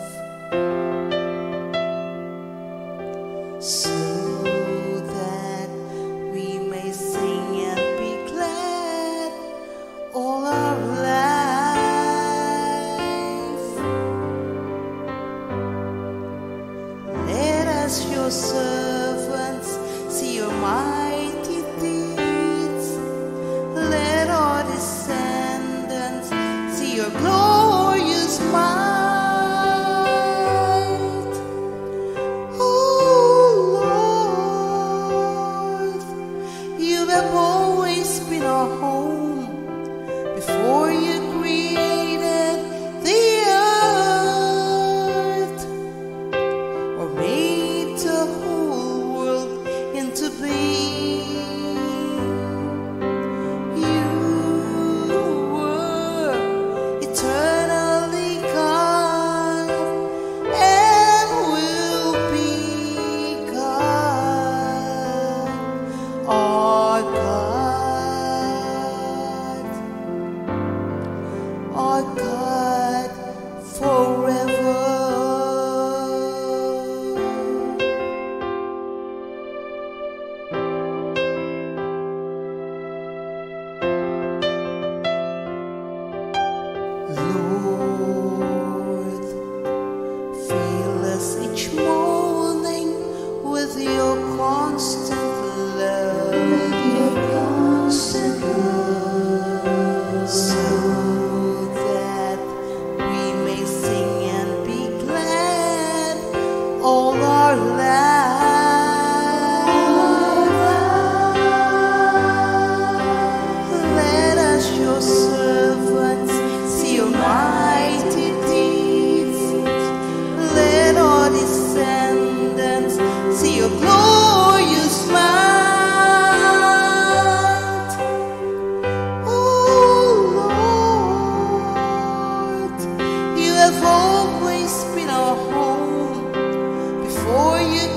so that we may sing and be glad all our life. Let us, your servants, see your mighty deeds. Let our descendants see your glorious might. Oh Lord, you have always been our home before you created the earth, or made the whole world into being. You were eternally God and will be God, our God forever. Lord, fill us each morning with your constant love, so that we may sing and be glad all our lives. Let us, your servants, see your mighty deeds. Let our descendants see your glorious might. Oh Lord, you have always been our home before you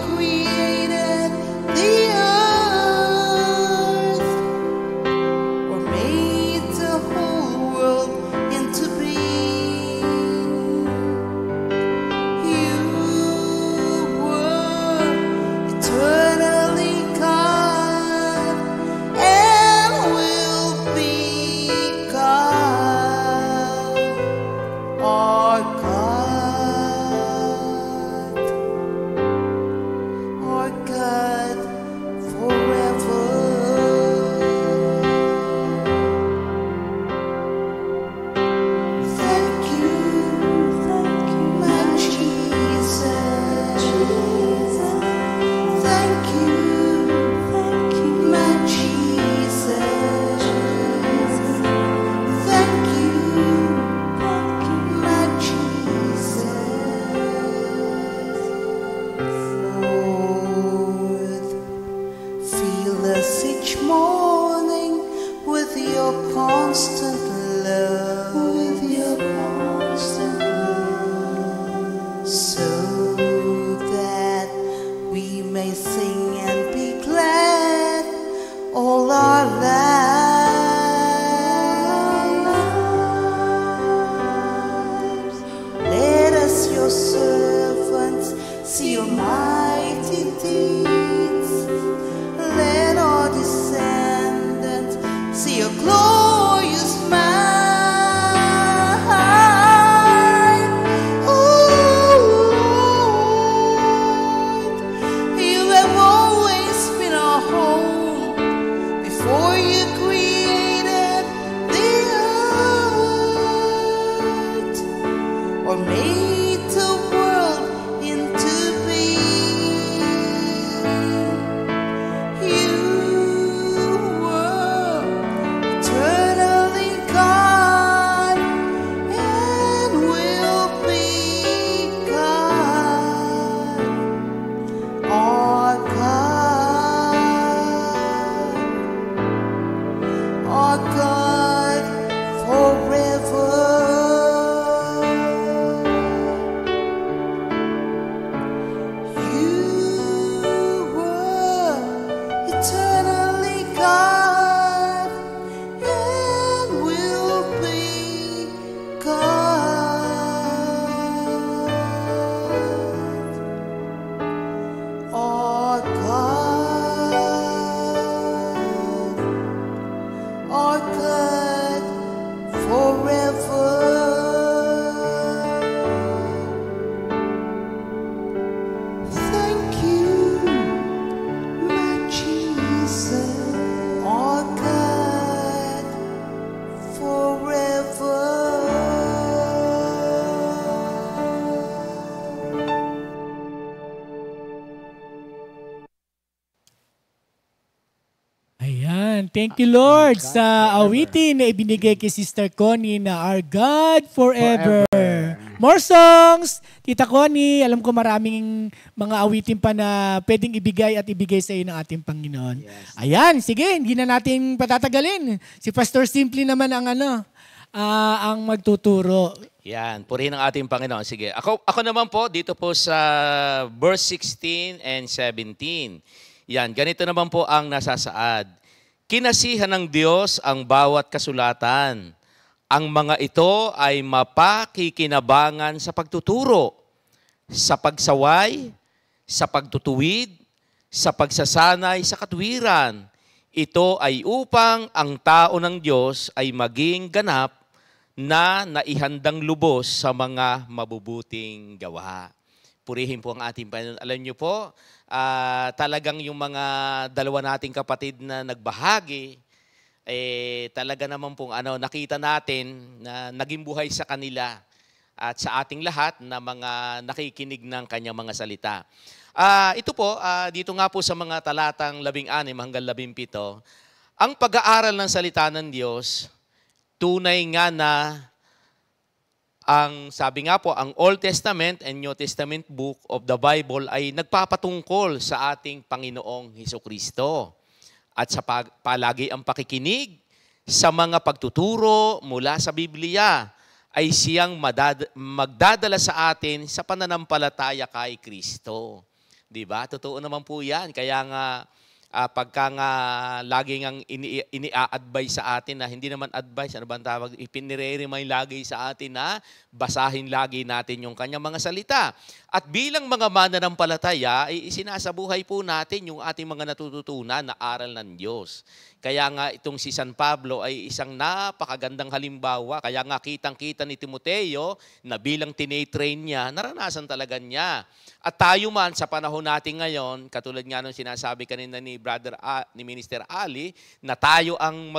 see your mighty deeds. Let all descendants see your glorious might. Oh Lord, you have always been our home before you created the earth or made the world into being. You were eternally God and will be God, our God forever. You were eternally God and will be God, our God forever. Thank you, my Jesus, our God forever. Ayan. Thank you, Lord, sa awitin na ibinigay kay Sister Connie na Our God Forever. More songs! Tita Connie, alam ko maraming mga awitin pa na pwedeng ibigay at ibigay sa iyo ng ating Panginoon. Yes. Ayan, sige, hindi na natin patatagalin. Si Pastor Simply naman ang ang magtuturo. Yan, purihin ang ating Panginoon. Sige, ako naman po, dito po sa verse 16 and 17. Yan, ganito naman po ang nasasaad. Kinasihan ng Diyos ang bawat kasulatan. Ang mga ito ay mapakikinabangan sa pagtuturo, sa pagsaway, sa pagtutuwid, sa pagsasanay sa katwiran. Ito ay upang ang tao ng Diyos ay maging ganap na naihandang lubos sa mga mabubuting gawa. Purihin po ang ating Panginoon. Alam niyo po, talagang yung mga dalawa nating kapatid na nagbahagi, talaga naman pong nakita natin na naging buhay sa kanila at sa ating lahat na mga nakikinig ng kanyang mga salita. Ito po, dito nga po sa mga talatang 16 hanggang 17, ang pag-aaral ng salita ng Diyos, tunay nga na ang sabi nga po, ang Old Testament and New Testament book of the Bible ay nagpapatungkol sa ating Panginoong Hesukristo. At sa palagi ang pakikinig sa mga pagtuturo mula sa Biblia ay siyang magdadala sa atin sa pananampalataya kay Kristo. Diba? Totoo naman po yan. Kaya nga, pagka nga lagi ngang ini-advise sa atin na hindi naman advice, ano ba ang tawag? Ipinire-remind lagi sa atin na basahin lagi natin yung kanyang mga salita. At bilang mga mananampalataya, isinasabuhay po natin yung ating mga natututunan na aral ng Diyos. Kaya nga itong si San Pablo ay isang napakagandang halimbawa. Kaya nga kitang-kita ni Timoteo na bilang tinitrain niya, naranasan talaga niya. At tayo man sa panahon natin ngayon, katulad nga nung sinasabi kanina ni ni Minister Ali, na tayo ang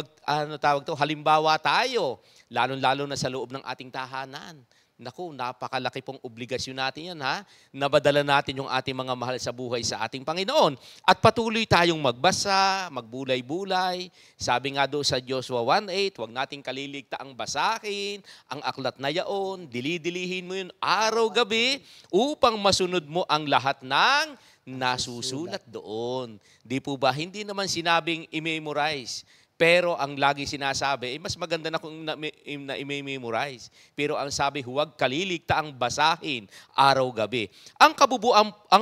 halimbawa tayo, lalo-lalo na sa loob ng ating tahanan. Naku, napakalaki pong obligasyon natin yan, ha? Nabadala natin yung ating mga mahal sa buhay sa ating Panginoon. At patuloy tayong magbasa, magbulay-bulay. Sabi nga doon sa Joshua 1:8, huwag nating kaliligtaang basahin ang aklat na yaon, dili-dilihin mo yun araw-gabi upang masunod mo ang lahat ng nasusulat doon. Di po ba? Hindi naman sinabing i-memorize. Pero ang lagi sinasabi, mas maganda na kung na-memorize. Pero ang sabi, huwag kaliligtaang basahin araw-gabi. Ang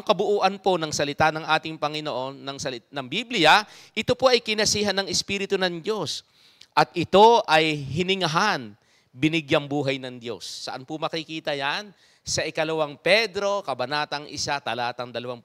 kabuuan po ng salita ng ating Panginoon, ng Biblia, ito po ay kinasihan ng Espiritu ng Diyos. At ito ay hiningahan, binigyang buhay ng Diyos. Saan po makikita yan? Sa 2 Pedro, Kabanatang 1, talatang 21.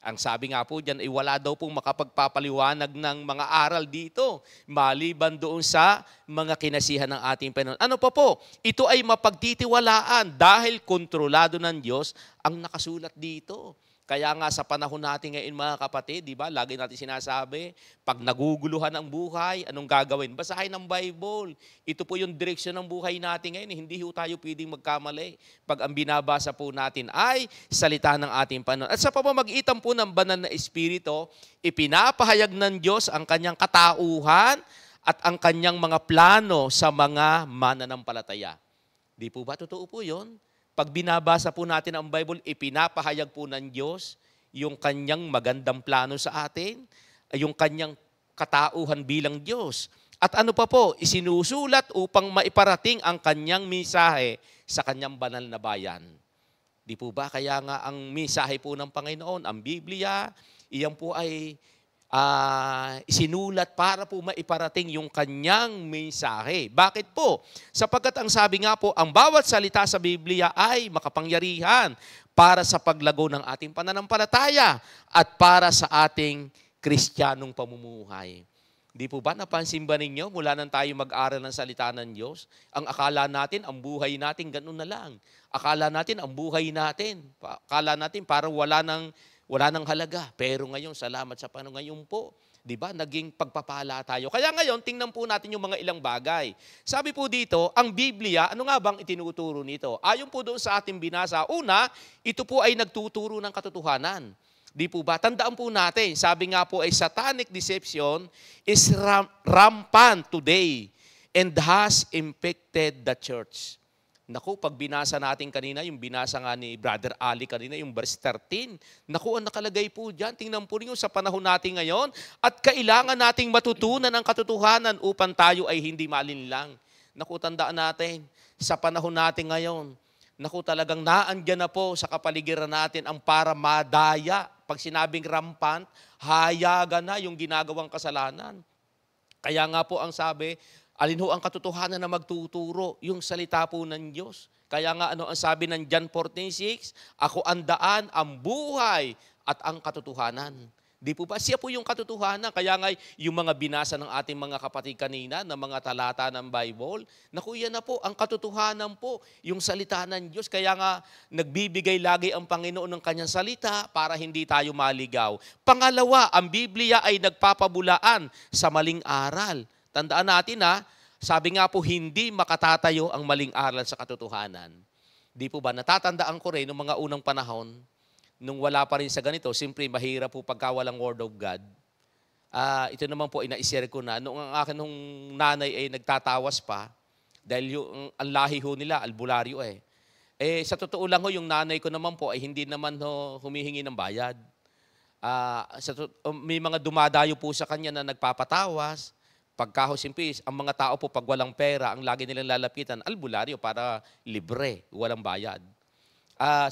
Ang sabi nga po dyan ay wala daw pong makapagpapaliwanag ng mga aral dito maliban doon sa mga kinasihan ng ating Panginoon. Ano pa po? Ito ay mapagtitiwalaan dahil kontrolado ng Diyos ang nakasulat dito. Kaya nga sa panahon natin ngayon mga kapatid, di ba? Lagi natin sinasabi, pag naguguluhan ang buhay, anong gagawin? Basahin ng Bible. Ito po yung direksyon ng buhay natin ngayon. Hindi ho tayo pwedeng magkamali pag ang binabasa po natin ay salita ng ating Panginoon. At sa pamamagitan po ng banal na Espiritu, ipinapahayag ng Diyos ang kanyang katauhan at ang kanyang mga plano sa mga mananampalataya. Di po ba? Totoo po yun. Pag binabasa po natin ang Bible, ipinapahayag po ng Diyos yung kanyang magandang plano sa atin, yung kanyang katauhan bilang Diyos. At ano pa po, isinusulat upang maiparating ang kanyang mensahe sa kanyang banal na bayan. Di po ba? Kaya nga ang mensahe po ng Panginoon, ang Biblia, iyan po ay isinulat para po maiparating yung kanyang mensahe. Bakit po? Sapagkat ang sabi nga po, ang bawat salita sa Biblia ay makapangyarihan para sa paglago ng ating pananampalataya at para sa ating Kristiyanong pamumuhay. Di po ba napansin ba ninyo, mula nang tayo mag-aral ng salita ng Diyos, ang akala natin, ang buhay natin, ganun na lang. Akala natin, ang buhay natin, akala natin parang wala nang halaga. Pero ngayon, salamat sa Panginoon ngayon po. Di ba? Naging pagpapala tayo. Kaya ngayon, tingnan po natin yung mga ilang bagay. Sabi po dito, ang Biblia, ano nga bang itinuturo nito? Ayon po doon sa ating binasa, una, ito po ay nagtuturo ng katotohanan. Di po ba? Tandaan po natin, sabi nga po ay satanic deception is rampant today and has infected the church. Naku, pag binasa natin kanina, yung binasa nga ni Brother Ali kanina, yung verse 13, naku, ang nakalagay po dyan, tingnan po rin sa panahon natin ngayon, at kailangan nating matutunan ang katotohanan upang tayo ay hindi malinlang. Naku, tandaan natin, sa panahon natin ngayon, naku, talagang naandyan na po sa kapaligiran natin ang para madaya. Pag sinabing rampant, hayagan na yung ginagawang kasalanan. Kaya nga po ang sabi, alin ho ang katotohanan na magtuturo? Yung salita po ng Diyos. Kaya nga ano ang sabi ng John 14:6? Ako ang daan, ang buhay, at ang katotohanan. Di po ba? Siya po yung katotohanan. Kaya nga yung mga binasa ng ating mga kapatid kanina, ng mga talata ng Bible, naku, yan na po, ang katotohanan po, yung salita ng Diyos. Kaya nga nagbibigay lagi ang Panginoon ng kanyang salita para hindi tayo maligaw. Pangalawa, ang Biblia ay nagpapabulaan sa maling aral. Tandaan natin sabi nga po, hindi makatatayo ang maling aral sa katotohanan. Di po ba? Natatandaan ko rin noong mga unang panahon, nung wala pa rin sa ganito, simpre mahirap po pagka walang Word of God. Ito naman po, ina-share ko na. Noong ang akin nung nanay ay nagtatawas pa, dahil yung ang lahi ho nila, albularyo sa totoo lang ho, yung nanay ko naman po ay hindi naman humihingi ng bayad. May mga dumadayo po sa kanya na nagpapatawas. Pagka simpis, ang mga tao po pag walang pera, ang lagi nilang lalapitan, albularyo para libre, walang bayad.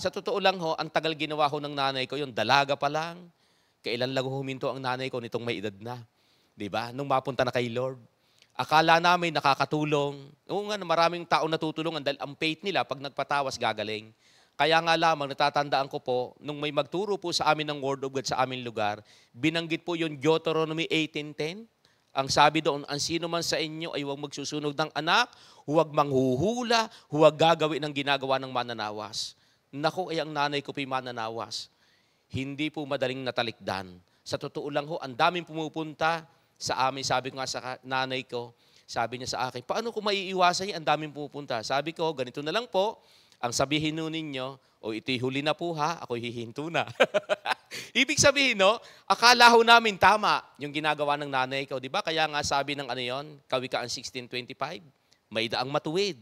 Sa totoo lang ho, ang tagal ginawa ho ng nanay ko, yung dalaga pa lang, kailan lang huminto ang nanay ko nitong may edad na. Diba? Nung mapunta na kay Lord. Akala namin nakakatulong. Oo nga, maraming tao natutulungan dahil ang faith nila, pag nagpatawas, gagaling. Kaya nga lamang, natatandaan ko po, nung may magturo po sa amin ng Word of God sa aming lugar, binanggit po yung Deuteronomy 18:10. Ang sabi doon, ang sino man sa inyo ay huwag magsusunog ng anak, huwag manghuhula, huwag gagawin ng ginagawa ng mananawas. Naku, ay ang nanay ko po'y mananawas. Hindi po madaling natalikdan. Sa totoo lang ho, ang daming pumupunta sa amin. Sabi ko nga sa nanay ko, sabi niya sa akin, paano ko maiiwasan yan? Ang daming pumupunta. Sabi ko, ganito na lang po, ang sabihin nun ninyo, ito'y huli na po ha, ako'y hihinto na. Ibig sabihin, akala ho namin tama yung ginagawa ng nanay ko. Diba? Kaya nga sabi ng Kawikaan 16:25, may daang matuwid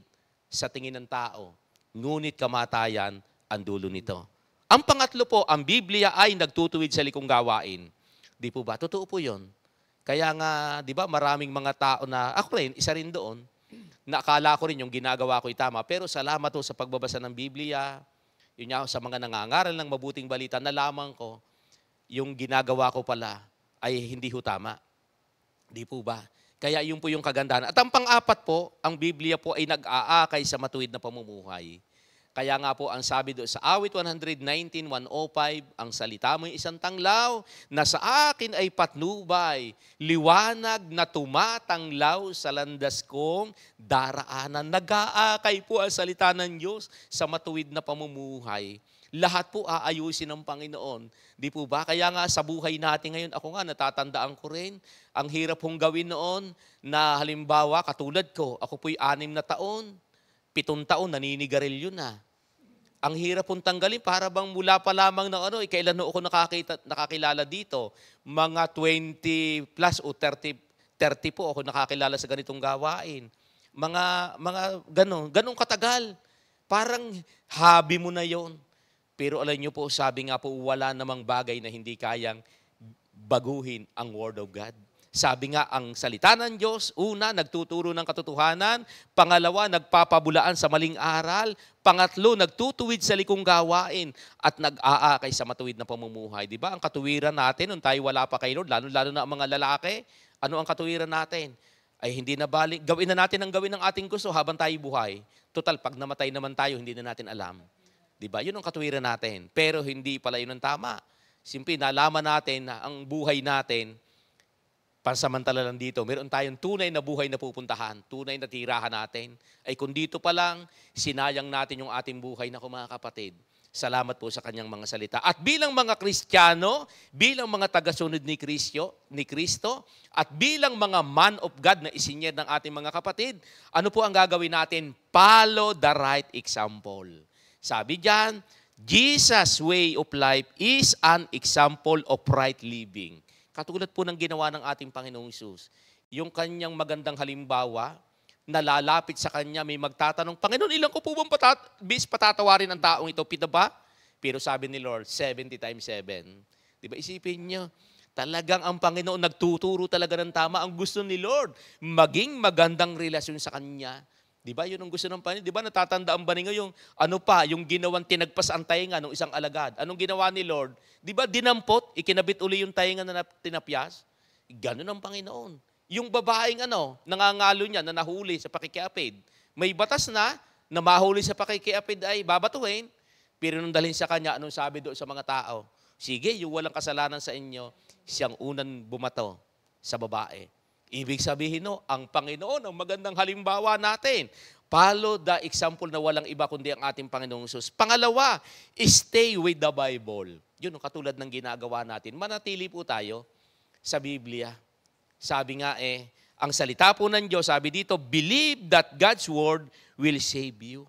sa tingin ng tao, ngunit kamatayan ang dulo nito. Ang pangatlo po, ang Biblia ay nagtutuwid sa likong gawain. Di po ba? Totoo po yun. Kaya nga, di ba, maraming mga tao na, ako rin, isa rin doon, na akala ko rin yung ginagawa ko'y tama. Pero salamat po sa pagbabasa ng Biblia, yun nga, sa mga nangangaral ng mabuting balita, nalaman ko, yung ginagawa ko pala ay hindi ho tama. Di po ba? Kaya yun po yung kagandahan. At ang pang-apat po, ang Biblia po ay nag-aakay sa matuwid na pamumuhay. Kaya nga po ang sabi doon sa awit 119:105, ang salita mo isang tanglaw na sa akin ay patnubay, liwanag na tumatanglaw sa landas kong daraanan. Nag-aakay po ang salita ng Diyos sa matuwid na pamumuhay. Lahat po aayusin ng Panginoon. Di po ba? Kaya nga sa buhay natin ngayon, ako nga natatandaan ko rin, ang hirap pong gawin noon na halimbawa katulad ko, ako po'y 6 na taon, 7 taon, naninigarilyo na. Ang hirap pong tanggalin, para bang mula pa lamang ng kailan ako nakakilala dito? Mga 20 plus o 30 po ako nakakilala sa ganitong gawain. Mga ganong katagal. Parang hobby mo na yon. Pero alam niyo po, sabi nga po, wala namang bagay na hindi kayang baguhin ang Word of God. Sabi nga, ang salita ng Diyos, una, nagtuturo ng katotohanan. Pangalawa, nagpapabulaan sa maling aral. Pangatlo, nagtutuwid sa likong gawain at nag-aakay sa matuwid na pamumuhay. Di ba? Ang katuwiran natin, nung tayo wala pa kay Lord, lalo na ang mga lalaki, ano ang katuwiran natin? Ay hindi na balik. Gawin na natin ang gawin ng ating gusto habang tayo buhay. Total, pag namatay naman tayo, hindi na natin alam. Di ba? Yun ang katuwiran natin. Pero hindi pala yun ang tama. Simple, nalaman natin na ang buhay natin, pansamantala lang dito, meron tayong tunay na buhay na pupuntahan, tunay na tirahan natin. Ay kung dito pa lang, sinayang natin yung ating buhay na mga kapatid. Salamat po sa kanyang mga salita. At bilang mga Kristiyano, bilang mga tagasunod ni Kristo, at bilang mga man of God na isinyer ng ating mga kapatid, ano po ang gagawin natin? Follow the right example. Sabi diyan, Jesus' way of life is an example of right living. Katulad po ng ginawa ng ating Panginoong Hesus. Yung kanyang magandang halimbawa, nalalapit sa kanya, may magtatanong, Panginoon, ilan ko po bang patatawarin ang taong ito? 7 ba? Pero sabi ni Lord, 70 times 7. Diba, isipin nyo, talagang ang Panginoon nagtuturo talaga ng tama. Ang gusto ni Lord, maging magandang relasyon sa kanya. Diba, yun ang gusto ng Panginoon. Diba, natatandaan ba ninyo yung, yung ginawang tinagpas ang tainga ng isang alagad? Anong ginawa ni Lord? Diba, dinampot, ikinabit uli yung tainga na tinapyas? Ganun ang Panginoon. Yung babaeng nangangalo niya na nahuli sa pakikiapid. May batas na mahuli sa pakikiapid ay babatuhin. Pero nung dalhin sa kanya, anong sabi doon sa mga tao? Sige, yung walang kasalanan sa inyo, siyang unang bumato sa babae. Ibig sabihin, ang Panginoon, ang magandang halimbawa natin. Follow the example na walang iba kundi ang ating Panginoong Hesus. Pangalawa, stay with the Bible. Yun ang katulad ng ginagawa natin. Manatili po tayo sa Biblia. Sabi nga ang salita po ng Diyos, sabi dito, believe that God's word will save you.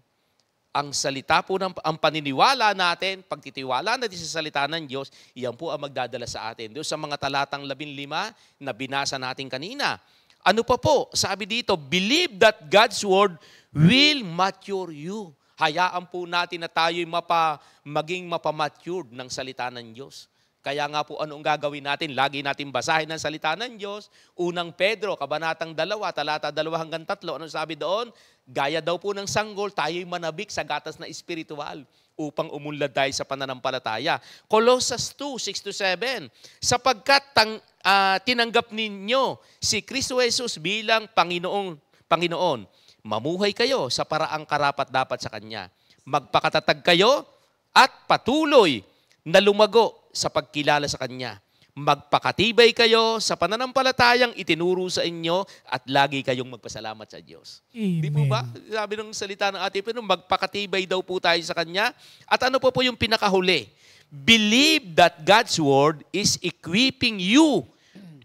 Ang salita po, ang paniniwala natin, pagtitiwala natin sa salita ng Diyos, iyan po ang magdadala sa atin. Doon sa mga talatang 15 na binasa natin kanina. Ano pa po? Sabi dito, believe that God's word will mature you. Hayaan po natin na tayo'y maging mapamatured ng salita ng Diyos. Kaya nga po anong gagawin natin? Lagi natin basahin ang salita ng Diyos. Unang Pedro, kabanatang 2, talata 2 hanggang 3. Anong sabi doon? Gaya daw po ng sanggol, tayo'y manabik sa gatas na espiritual upang umunlad tayo sa pananampalataya. Colossus 2:6-7, sapagkat tinanggap ninyo si Kristo Jesus bilang Panginoon, mamuhay kayo sa paraang karapat-dapat sa Kanya. Magpakatatag kayo at patuloy na lumago sa pagkilala sa Kanya. Magpakatibay kayo sa pananampalatayang itinuro sa inyo at lagi kayong magpasalamat sa Diyos. Amen. Di po ba? Sabi ng salita ng ating Panginoon, magpakatibay daw po tayo sa Kanya. At ano po yung pinakahuli? Believe that God's word is equipping you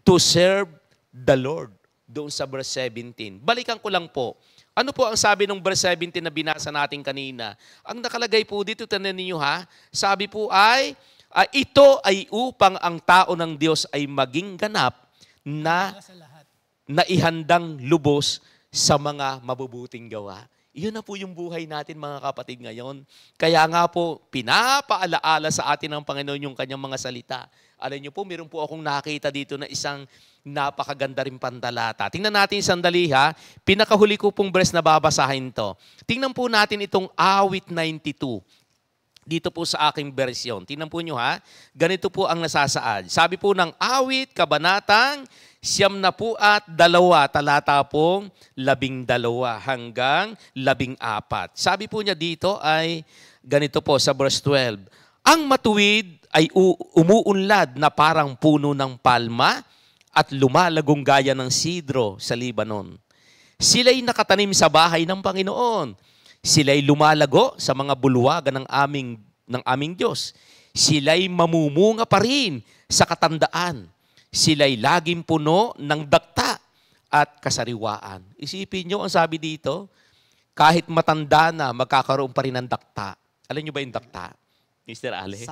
to serve the Lord. Doon sa verse 17. Balikan ko lang po. Ano po ang sabi ng verse 17 na binasa natin kanina? Ang nakalagay po dito, tanan ninyo sabi po ay, ito ay upang ang tao ng Diyos ay maging ganap na ihandang lubos sa mga mabubuting gawa. Iyon na po yung buhay natin mga kapatid ngayon. Kaya nga po, pinapaalaala sa atin ng Panginoon yung kanyang mga salita. Alam niyo po, meron po akong nakita dito na isang napakaganda rin pantalata. Tingnan natin sandali Pinakahuli ko pong verse na babasahin to. Tingnan po natin itong awit 92. Dito po sa aking bersyon. Tingnan po nyo Ganito po ang nasasaad. Sabi po ng awit, kabanatang 92, talata pong 12 hanggang 14. Sabi po niya dito ay ganito po sa verse 12. Ang matuwid ay umuunlad na parang puno ng palma at lumalagong gaya ng sidro sa Libanon. Sila'y nakatanim sa bahay ng Panginoon. Sila'y lumalago sa mga bulwagan ng aming Diyos. Sila'y mamumunga pa rin sa katandaan. Sila'y laging puno ng dakta at kasariwaan. Isipin nyo, ang sabi dito, kahit matanda na, magkakaroon pa rin ng dakta. Alam nyo ba yung dakta, Mr. Ale?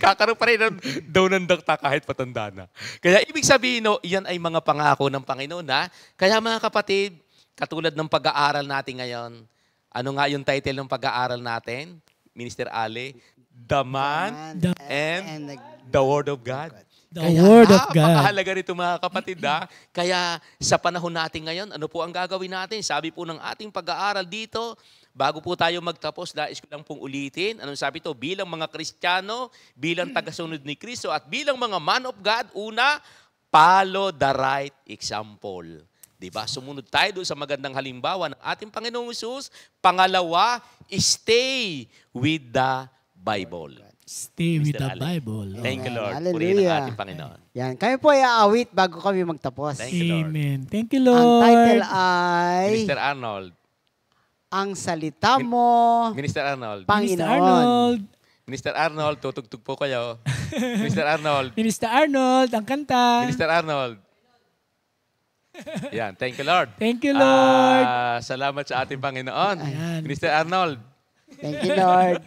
Kakaroon pa rin daw ng dakta kahit matanda na. Kaya ibig sabihin, no, yan ay mga pangako ng Panginoon. Ha? Kaya mga kapatid, katulad ng pag-aaral natin ngayon, ano nga yung title ng pag-aaral natin, Minister Ale? The Man and the Word of God. The Word of God. Napakahalaga rito mga kapatid. Ha? Kaya sa panahon natin ngayon, ano po ang gagawin natin? Sabi po ng ating pag-aaral dito, bago po tayo magtapos, nais ko lang pong ulitin. Anong sabi ito? Bilang mga Kristiyano, bilang tagasunod ni Kristo, at bilang mga man of God, una, follow the right example. Diba? Sumunod tayo doon sa magandang halimbawa ng ating Panginoong Hesus. Pangalawa, stay with the Bible. Stay with Mr. the Ale. Bible. Thank you, Lord. Hallelujah. Purihin ang ating Panginoon. Yan. Kami po ay aawit bago kami magtapos. Thank you, Lord. Amen. Thank you, Ang Lord. title ay Minister Arnold. Ang Salita Mo, Minister Arnold. Minister Panginoon. Arnold. Minister Arnold, tutugtog po kayo. Minister Arnold. Minister Arnold, ang kanta. Minister Arnold. Yan. Thank you, Lord. Thank you, Lord. Salamat sa ating Panginoon. Ayan. Minister Arnold. Thank you, Lord.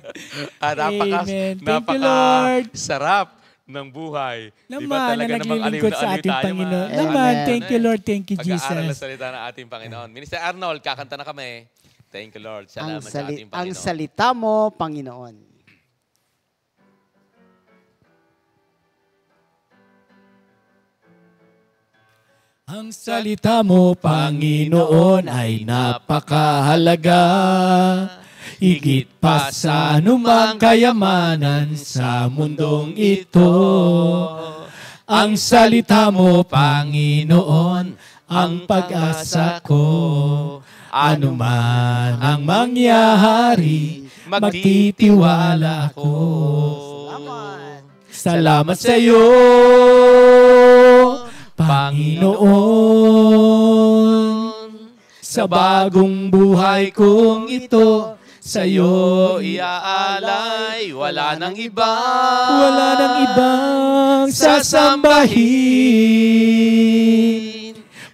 Amen. Thank you, Lord. Sarap ng buhay. Naman, na naglilingkod sa ating Panginoon. Naman, thank you, Lord. Thank you, Pag-aaral na Jesus. salita ng ating Panginoon. Minister Arnold, kakanta na kami. Thank you, Lord. ang, Salamat sa ating ang Panginoon. salita mo, Panginoon. Ang salita mo, Panginoon, ay napakahalaga. Higit pa sa anumang kayamanan sa mundong ito. Ang salita mo, Panginoon, ang pag-asa ko. Ano man ang mangyari, magtitiwala ako. Salamat sa iyo, Panginoon, sa bagong buhay kong ito, sa'yo iaalay, wala nang iba. wala nang ibang sasambahin.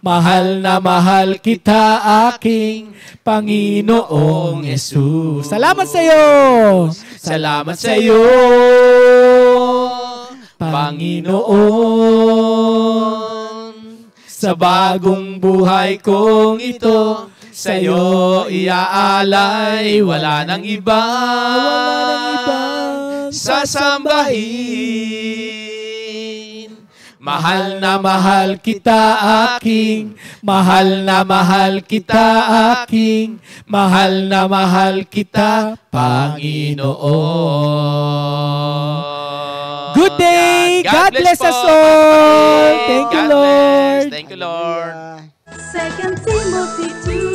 Mahal na mahal kita, aking Panginoong Yesus. Salamat sa iyo. Salamat sa iyo, Panginoon. Sa bagong buhay kong ito, sa'yo iaalay, wala nang iba. Sasambahin. Mahal na mahal kita, aking mahal na mahal kita, aking mahal na mahal kita, Panginoon. Good day. God bless us all. Thank you, Lord. Thank you, Lord. Second Timothy 2